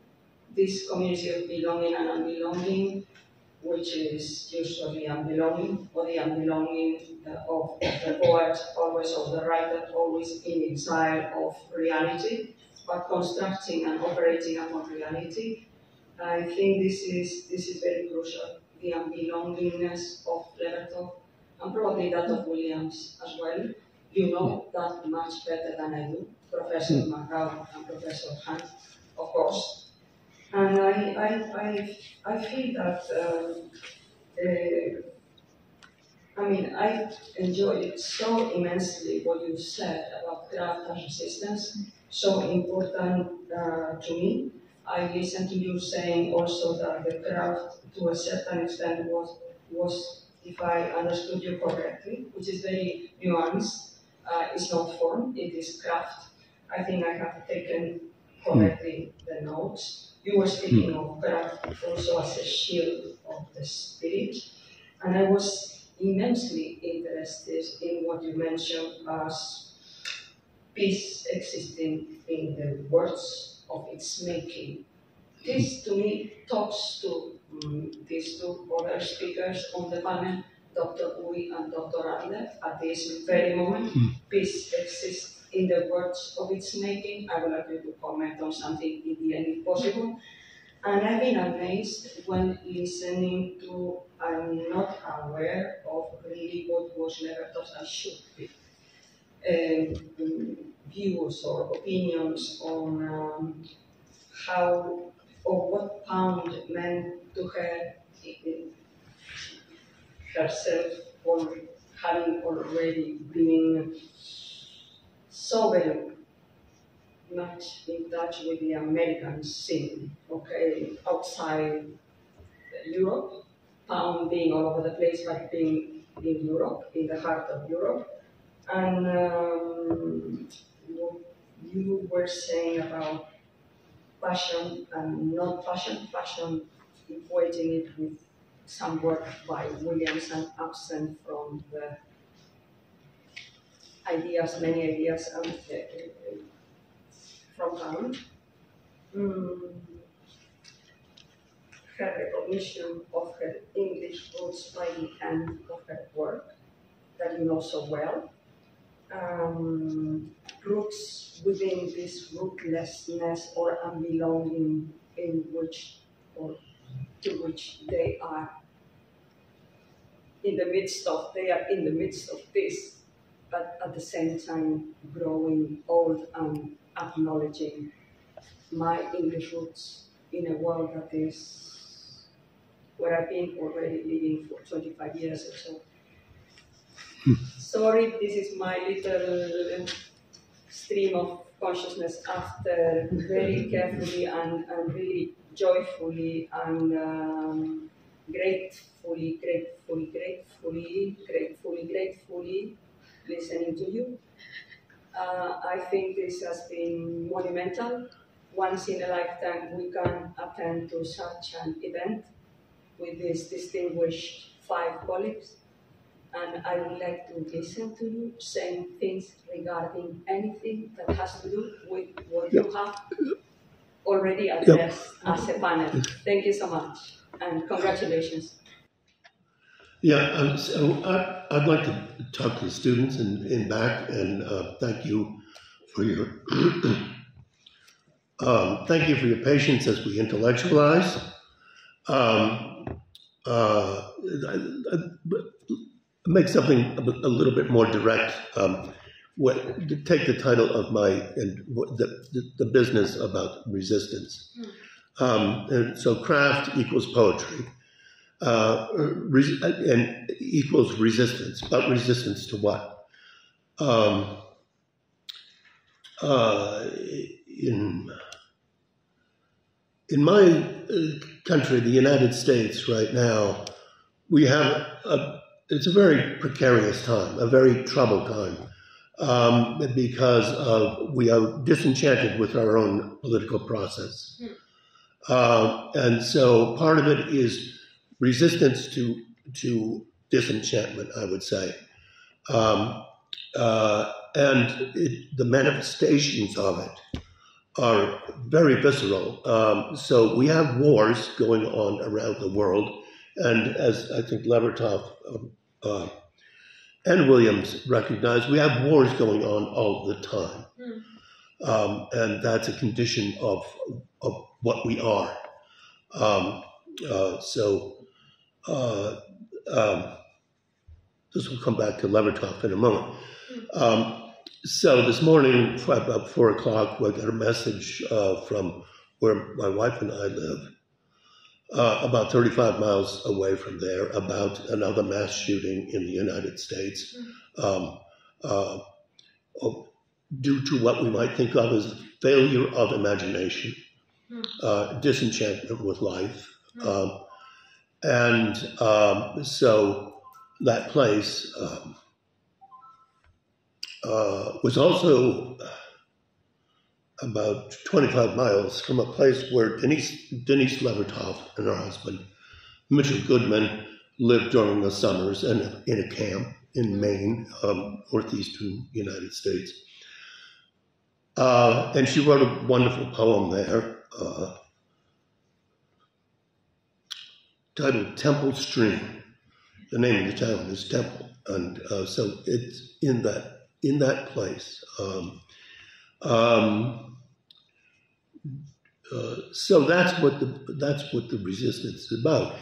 This community of belonging and unbelonging, which is usually unbelonging, or the unbelonging of the poet, always of the writer, always in exile of reality, but constructing and operating upon reality. I think this is very crucial, the unbelongingness of Levertov, and probably that of Williams as well. You know that much better than I do, Professor MacGowan and Professor Hahn, of course. And I feel that, I enjoyed so immensely what you said about craft and resistance, so important to me. I listened to you saying also that the craft, to a certain extent, was, if I understood you correctly, which is very nuanced, it's not form, it is craft. I think I have taken correctly the notes. You were speaking of craft also as a shield of the spirit, and I was immensely interested in what you mentioned as peace existing in the words of its making. This, to me, talks to these two other speakers on the panel, Dr. Dewey and Dr. Adler, at this very moment. Peace exists in the words of its making. I would like you to comment on something in the end if possible. And I've been amazed when listening to, I'm not aware of really what was Levertov's, I should be, views or opinions on how or what Pound meant to her herself, or having already been so very much in touch with the American scene, okay, outside Europe, Pound being all over the place, but being in Europe, in the heart of Europe. And what you were saying about passion and not passion, passion equating it with some work by Williams and absent from the ideas, many ideas from Hahn. Her recognition of her English roots by the end of her work, that you know so well. Roots within this rootlessness or unbelonging in which, or to which they are in the midst of this, but at the same time growing old and acknowledging my English roots in a world that is where I've been already living for 25 years or so. Sorry, this is my little stream of consciousness after very carefully and really joyfully and gratefully listening to you. I think this has been monumental. Once in a lifetime, we can attend to such an event with these distinguished 5 colleagues. And I would like to listen to you saying things regarding anything that has to do with what you have already addressed as a panel. Thank you so much, and congratulations. Yeah, so I'd like to talk to the students in back, and thank you for your thank you for your patience as we intellectualize. Make something a little bit more direct. Take the title of my the business about resistance. And so craft equals poetry, and equals resistance. But resistance to what? In my country, the United States, right now, we have it's a very precarious time, a very troubled time, because we are disenchanted with our own political process. And so part of it is resistance to disenchantment, I would say. And the manifestations of it are very visceral. So we have wars going on around the world. And as I think Levertov and Williams recognize, we have wars going on all the time. And that's a condition of what we are. This will come back to Levertov in a moment. So this morning, about 4 o'clock, I got a message from where my wife and I live, about 35 miles away from there, about another mass shooting in the United States, due to what we might think of as failure of imagination, disenchantment with life. So that place was also about 25 miles from a place where Denise Levertov and her husband, Mitchell Goodman, lived during the summers and in a camp in Maine, northeastern United States. And she wrote a wonderful poem there titled Temple Stream. The name of the town is Temple. And so it's in that place. So that's what the resistance is about.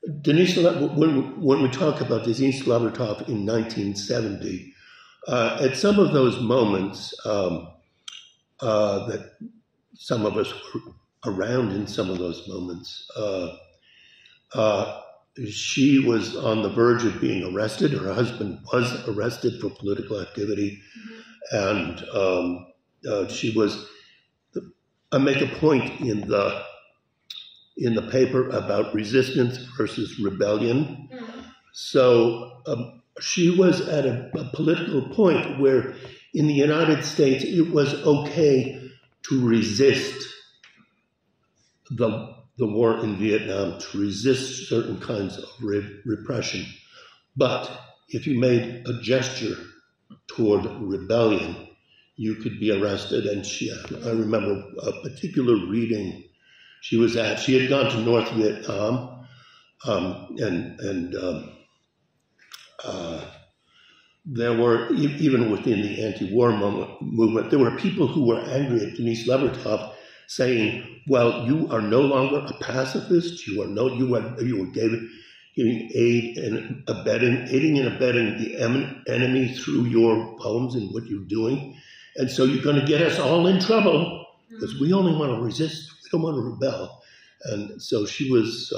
When we talk about Denise Levertov in 1970, at some of those moments that some of us were around in some of those moments, she was on the verge of being arrested. Her husband was arrested for political activity, and she was. I make a point in the paper about resistance versus rebellion. So she was at a political point where in the United States it was okay to resist the war in Vietnam, to resist certain kinds of repression. But if you made a gesture toward rebellion, you could be arrested. And I remember a particular reading she was at. She had gone to North Vietnam, there were, even within the anti-war movement, there were people who were angry at Denise Levertov, saying, "Well, you are no longer a pacifist. You were giving aid and aiding and abetting the enemy through your poems and what you're doing. And so you're going to get us all in trouble because we only want to resist. We don't want to rebel." And so she was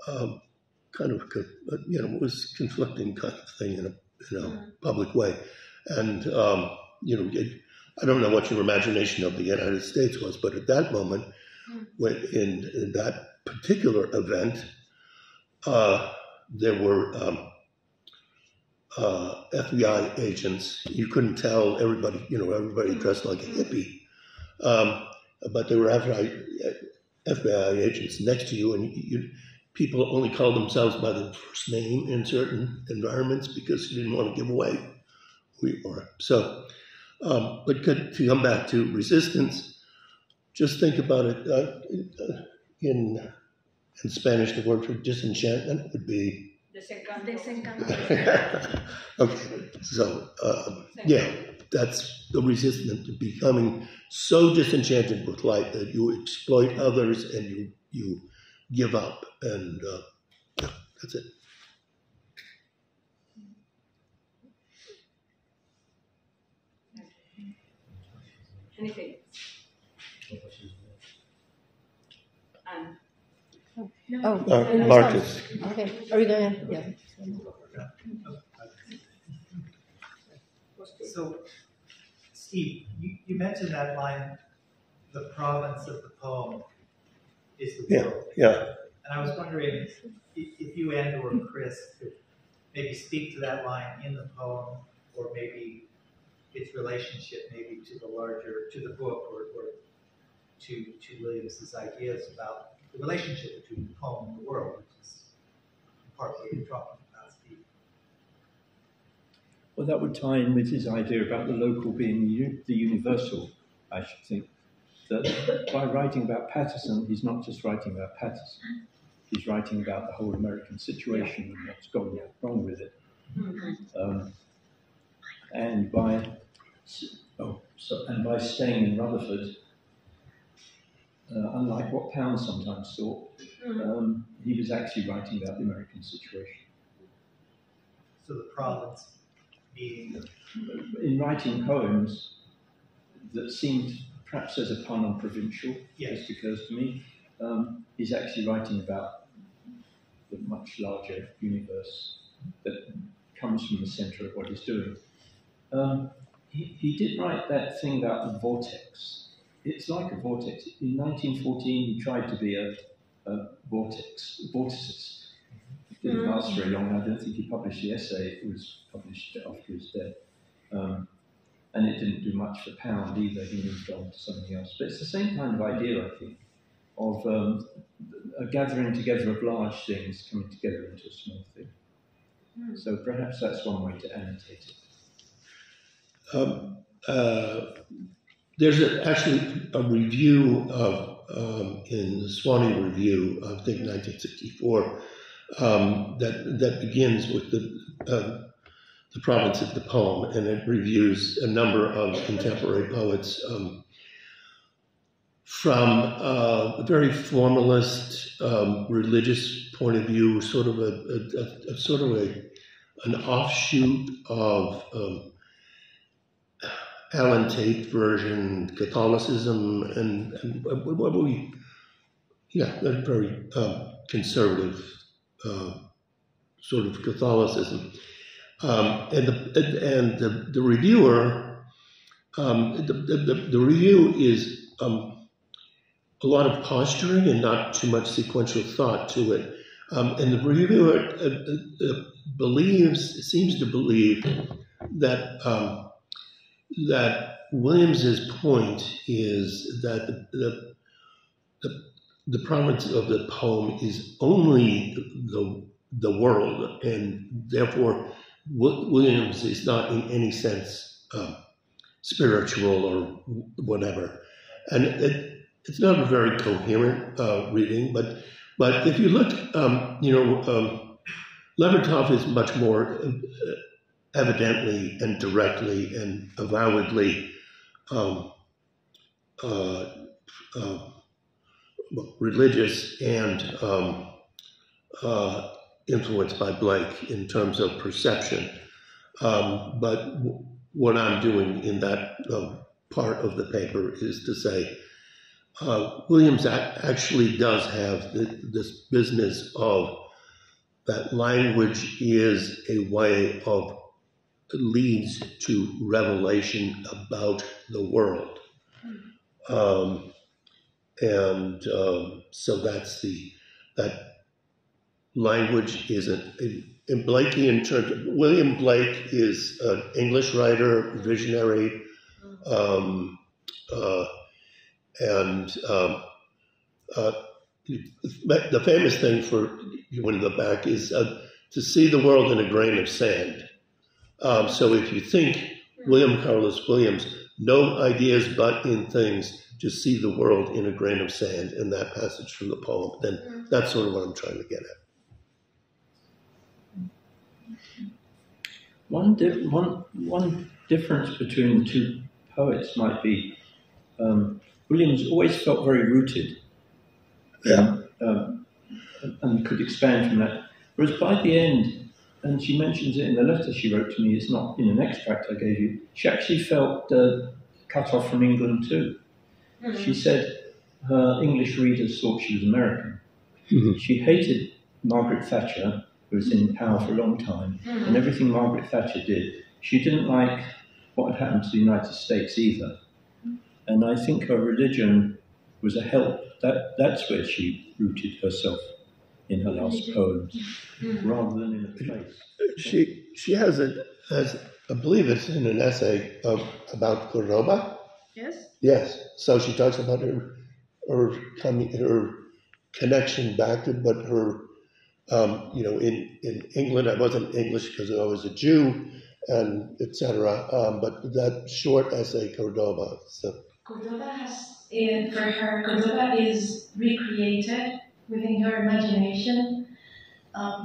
kind of, was conflicting kind of thing in a public way. And, I don't know what your imagination of the United States was, but at that moment, in that particular event, there were FBI agents. You couldn't tell everybody, everybody dressed like a hippie. But there were FBI agents next to you, and people only called themselves by their first name in certain environments because you didn't want to give away who you were. So, but to come back to resistance, just think about it. In Spanish, the word for disenchantment would be Desencanto. okay, so that's the resistance to becoming so disenchanted with life that you exploit others and you give up, and that's it. Anything? Marcus. Okay, are we going to? Yeah. So, Steve, you mentioned that line, the province of the poem is the world. Yeah. And I was wondering if you and or Chris could maybe speak to that line in the poem, or maybe its relationship maybe to the book, or to Williams's ideas about the relationship between the poem and the world, which is part what you're talking about, Steve. Well, that would tie in with his idea about the local being the universal, I should think. That by writing about Paterson, he's not just writing about Paterson. He's writing about the whole American situation and what's gone wrong with it. And by staying in Rutherford, unlike what Pound sometimes thought, he was actually writing about the American situation. So the province being... In writing poems that seemed perhaps as a pun on provincial, yes, just occurs to me, he's actually writing about the much larger universe that comes from the centre of what he's doing. He did write that thing about the vortex. It's like a vortex. In 1914, he tried to be a vorticist. It didn't last very long. I don't think he published the essay. It was published after his death. And it didn't do much for Pound either. He moved on to something else. But it's the same kind of idea, I think, of a gathering together of large things coming together into a small thing. So perhaps that's one way to annotate it. There's actually a review in the Swanee Review, I think 1964, that begins with the province of the poem, and it reviews a number of contemporary poets from a very formalist, religious point of view, sort of an offshoot of Alan Tate version Catholicism, and a very conservative sort of Catholicism. And the reviewer, the review is a lot of posturing and not too much sequential thought to it. And the reviewer seems to believe that that Williams's point is that the province of the poem is only the world, and therefore Williams is not in any sense spiritual or whatever. And it's not a very coherent reading, but if you look, Levertov is much more evidently and directly and avowedly religious and influenced by Blake in terms of perception. But what I'm doing in that part of the paper is to say Williams actually does have this business of that language is a way of leads to revelation about the world. So that's that language isn't. In Blakey, in terms of, William Blake is an English writer, visionary, and the famous thing for you in the back is to see the world in a grain of sand. So if you think William Carlos Williams, no ideas but in things, just see the world in a grain of sand in that passage from the poem, then that's sort of what I'm trying to get at. One difference between the two poets might be Williams always felt very rooted, and could expand from that. Whereas by the end, and she mentions it in the letter she wrote to me, it's not in an extract I gave you, she actually felt cut off from England too. Mm-hmm. She said her English readers thought she was American. Mm-hmm. She hated Margaret Thatcher, who was in power for a long time, and everything Margaret Thatcher did. She didn't like what had happened to the United States either. And I think her religion was a help. That's where she rooted herself in her last poems, rather than in a place. She has I believe it's in an essay about Cordoba. Yes. Yes. So she talks about her connection back to, but her, in England, I wasn't English because I was a Jew, and etc. But that short essay, Cordoba. So. Cordoba has, for her, Cordoba is recreated within her imagination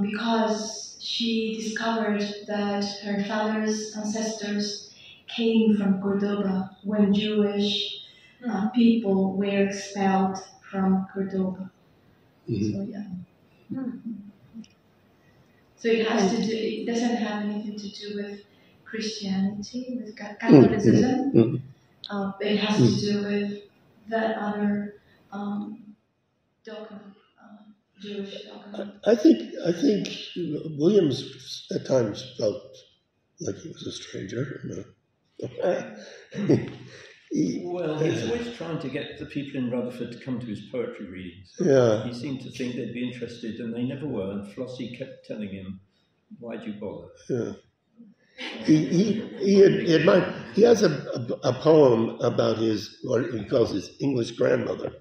because she discovered that her father's ancestors came from Cordoba when Jewish people were expelled from Cordoba. Mm-hmm. So yeah. Mm-hmm. So it has to do. It doesn't have anything to do with Christianity, with Catholicism. Mm-hmm. It has to do with that other dogma, Jewish dogma. I think Williams at times felt like he was a stranger. Well, he's always trying to get the people in Rutherford to come to his poetry readings. Yeah. He seemed to think they'd be interested, and they never were. And Flossie kept telling him, "Why'd you bother?" Yeah. He has a poem about his, what he calls his English grandmother,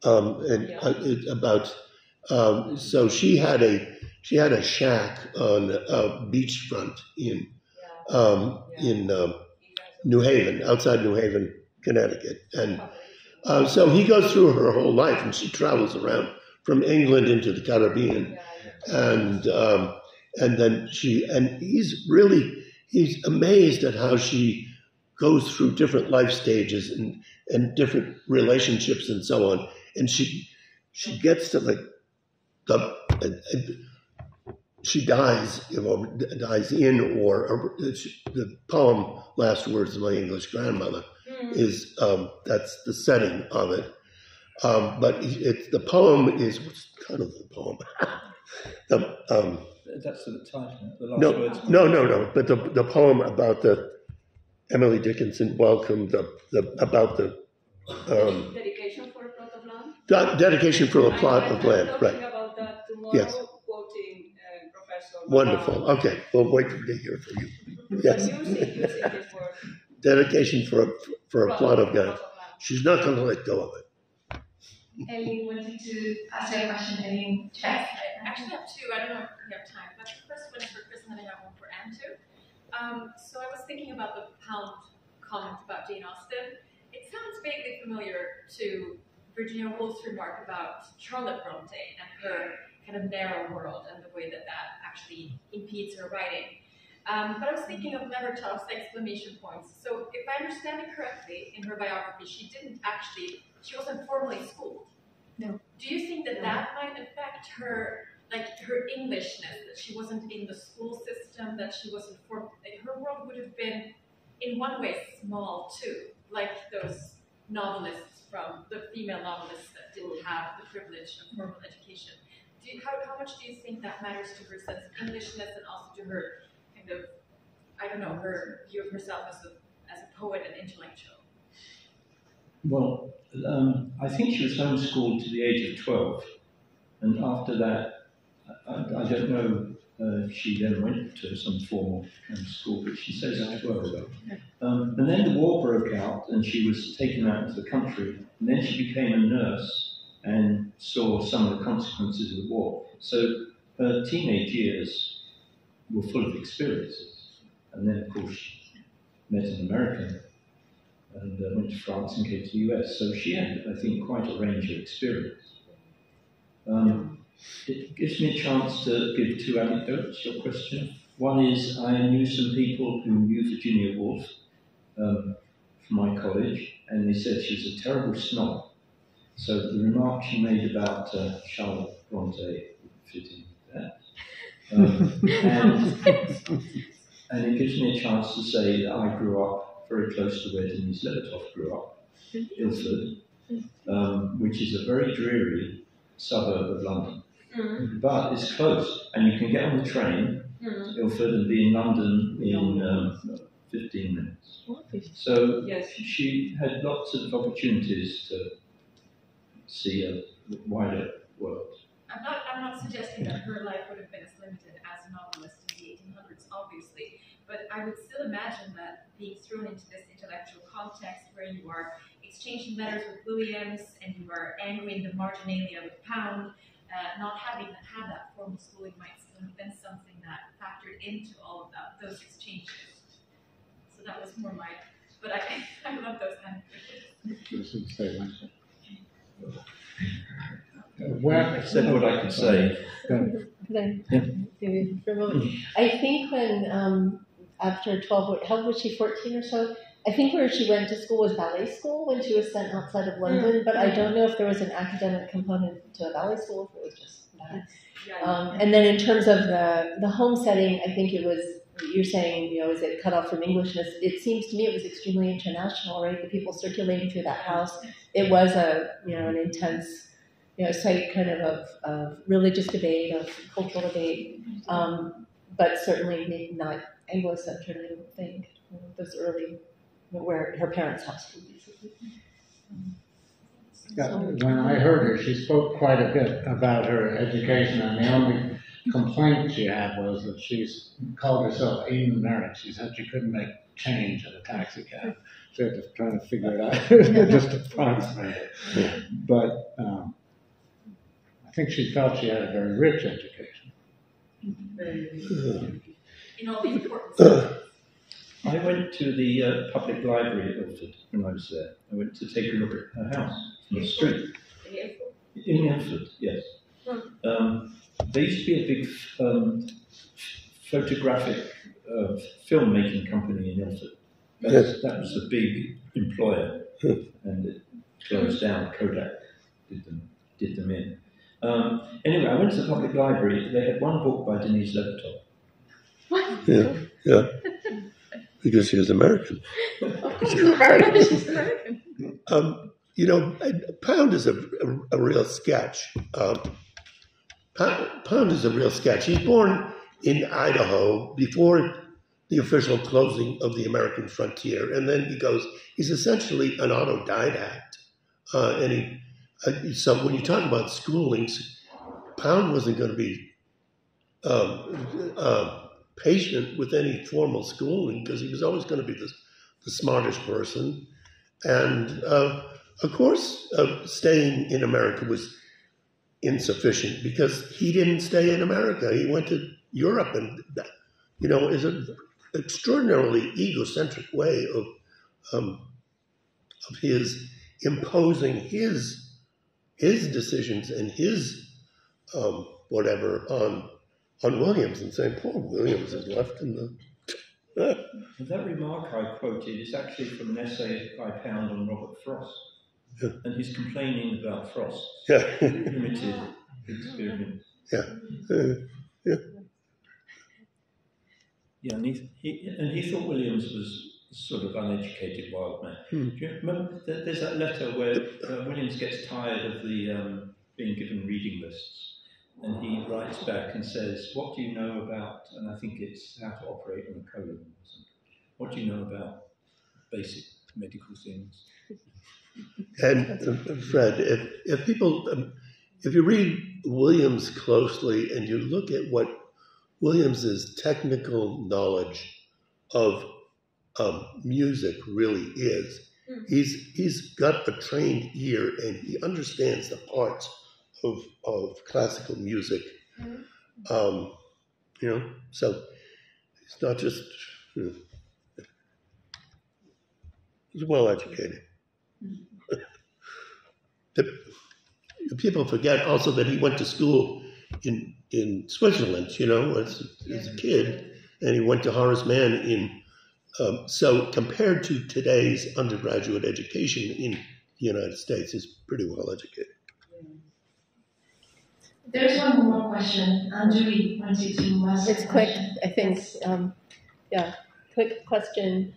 about. So she had a shack on a beachfront in New Haven, outside New Haven, Connecticut, and so he goes through her whole life, and she travels around from England into the Caribbean, and then he's amazed at how she goes through different life stages and different relationships and so on, and she gets to she dies, dies in, or the poem "Last Words of My English Grandmother" is that's the setting of it. But the poem is what's kind of the poem. That's the title. The last words. No. But the poem about the Emily Dickinson welcome, about the dedication for a plot of land. Dedication for a plot of land, right? About that tomorrow, yes. Quoting Professor. Wonderful. Okay, we'll wait to hear from you. Yes. Dedication for a plot of land. She's not going to let go of it. Ellie wanted to ask a question. Ellie, check. I actually have two. I don't know if we have time, but the first one is for Chris, and then I have one for Anne too. So I was thinking about the Pound comment about Jane Austen. It sounds vaguely familiar to Virginia Woolf's remark about Charlotte Bronte and her kind of narrow world and the way that actually impedes her writing. But I was thinking of Levertov's exclamation points. So if I understand it correctly, in her biography, she wasn't formally schooled. No. Do you think that might affect her, like her Englishness, that she wasn't in the school system, that she wasn't formed? Her world would have been, in one way, small too, like those novelists the female novelists that didn't have the privilege of formal education. How much do you think that matters to her sense of Englishness and also to her kind of, I don't know, her view of herself as a poet and intellectual? Well, I think she was homeschooled to the age of 12, and after that, I don't know if she then went to some formal school, but she says it well. And then the war broke out, and she was taken out into the country, and then she became a nurse and saw some of the consequences of the war. So her teenage years were full of experiences. And then, of course, she met an American and went to France and came to the US. So she had, I think, quite a range of experience. It gives me a chance to give two anecdotes, your question. One is I knew some people who knew Virginia Woolf from my college, and they said she was a terrible snob. So the remark she made about Charlotte Bronte would fit in with that. And it gives me a chance to say that I grew up very close to where Denise Levertov grew up, Ilford, which is a very dreary suburb of London. But it's close, and you can get on the train, Ilford, and be in London in 15 minutes. So Yes. she had lots of opportunities to see a wider world. I'm not suggesting that her life would have been as limited as a novelist in the 1800s, obviously, but I would still imagine that being thrown into this intellectual context where you are exchanging letters with Williams and you are angry in the marginalia with Pound, not having had that formal schooling might still have been something that factored into all of those exchanges. So that was more my, but I love those kind of I said what I could say. I think when, after 12, how old was she, 14 or so? I think where she went to school was ballet school when she was sent outside of London, but I don't know if there was an academic component to a ballet school, if it was just that. And then in terms of the home setting, I think it was, you're saying, is it cut off from Englishness? It seems to me it was extremely international, right? The people circulating through that house, it was an intense, site kind of religious debate, of cultural debate, but certainly not Anglo-centered, I don't think. Those early, where her parents' house was basically. When I heard her, she spoke quite a bit about her education, and the only complaint she had was that she's called herself Asian American. She said she couldn't make change in a taxi cab. She had to try to figure it out, just approximate it. But I think she felt she had a very rich education. in all the important stuff. I went to the public library at Ilford when I was there. I went to take a look at her house on the street. In Ilford, yes. There used to be a big photographic filmmaking company in Ilford. That was the big employer, and it closed down. Kodak did them in. Anyway, I went to the public library. They had one book by Denise Levertov. What? Yeah. Because she was American. She's American. Pound is a real sketch. Pound is a real sketch. He's born in Idaho before the official closing of the American frontier, and then he's essentially an autodidact. So when you talk about schoolings, Pound wasn't going to be patient with any formal schooling because he was always going to be the smartest person. And of course, staying in America was insufficient because he didn't stay in America. He went to Europe, and is an extraordinarily egocentric way of his imposing his decisions and his whatever on Williams and saying, poor Williams is left in the... That remark I quoted is actually from an essay by Pound on Robert Frost. Yeah. And he's complaining about Frost's Yeah. limited experience. Yeah. Yeah, and he thought Williams was sort of uneducated wild man. Do you remember there's that letter where Williams gets tired of the being given reading lists, and he writes back and says, "What do you know about?" And I think it's how to operate on a colon or something. What do you know about basic medical things? And Fred, if people, if you read Williams closely and you look at what Williams's technical knowledge of music really is, he's got a trained ear and he understands the parts of classical music. You know, so it's not just, he's well educated. The people forget also that he went to school in Switzerland, you know, as a kid, and he went to Horace Mann in, so compared to today's undergraduate education in the United States, he's pretty well educated. There's one more question. Dewey wanted to ask. It's quick, I think. Quick question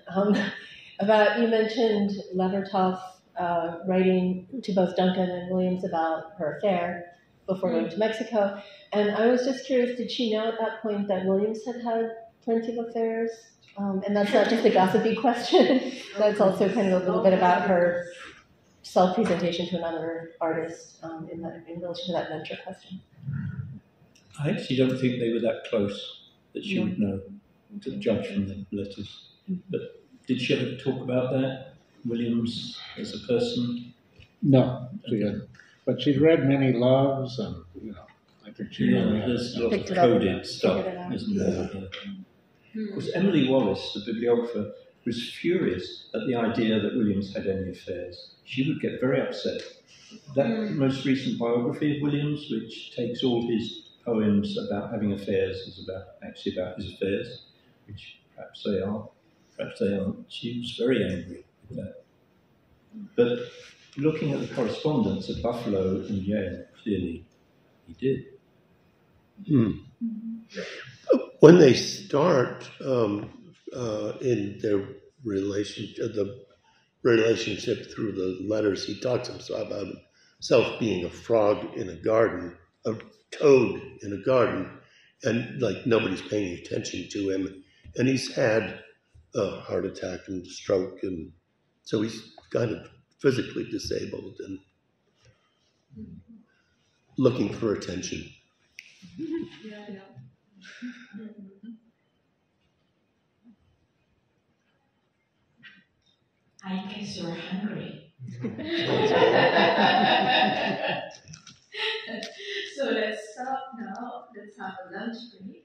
about, you mentioned Levertov writing to both Duncan and Williams about her affair before going to Mexico. And I was just curious, did she know at that point that Williams had had plenty of affairs? And that's not just a gossipy question. That's also kind of a little bit about her self-presentation to another artist in relation to that mentor question. I actually don't think they were that close that she would know, to judge from the letters. But did she ever talk about that, Williams as a person? No, she didn't. But she'd read many loves, and I think she there's a lot of coded stuff, isn't there? Of course, Emily Wallace, the bibliographer, was furious at the idea that Williams had any affairs. She would get very upset. That most recent biography of Williams, which takes all his poems about having affairs, is actually about his affairs, which perhaps they are, perhaps they aren't. She was very angry with that. But looking at the correspondence at Buffalo and Yale, clearly he did. When they start in their relationship through the letters, he talks about himself being a frog in a garden, a toad in a garden, and like nobody's paying attention to him. And he's had a heart attack and stroke, and so he's kind of physically disabled and looking for attention. I guess you're hungry. So let's stop now. Let's have a lunch break.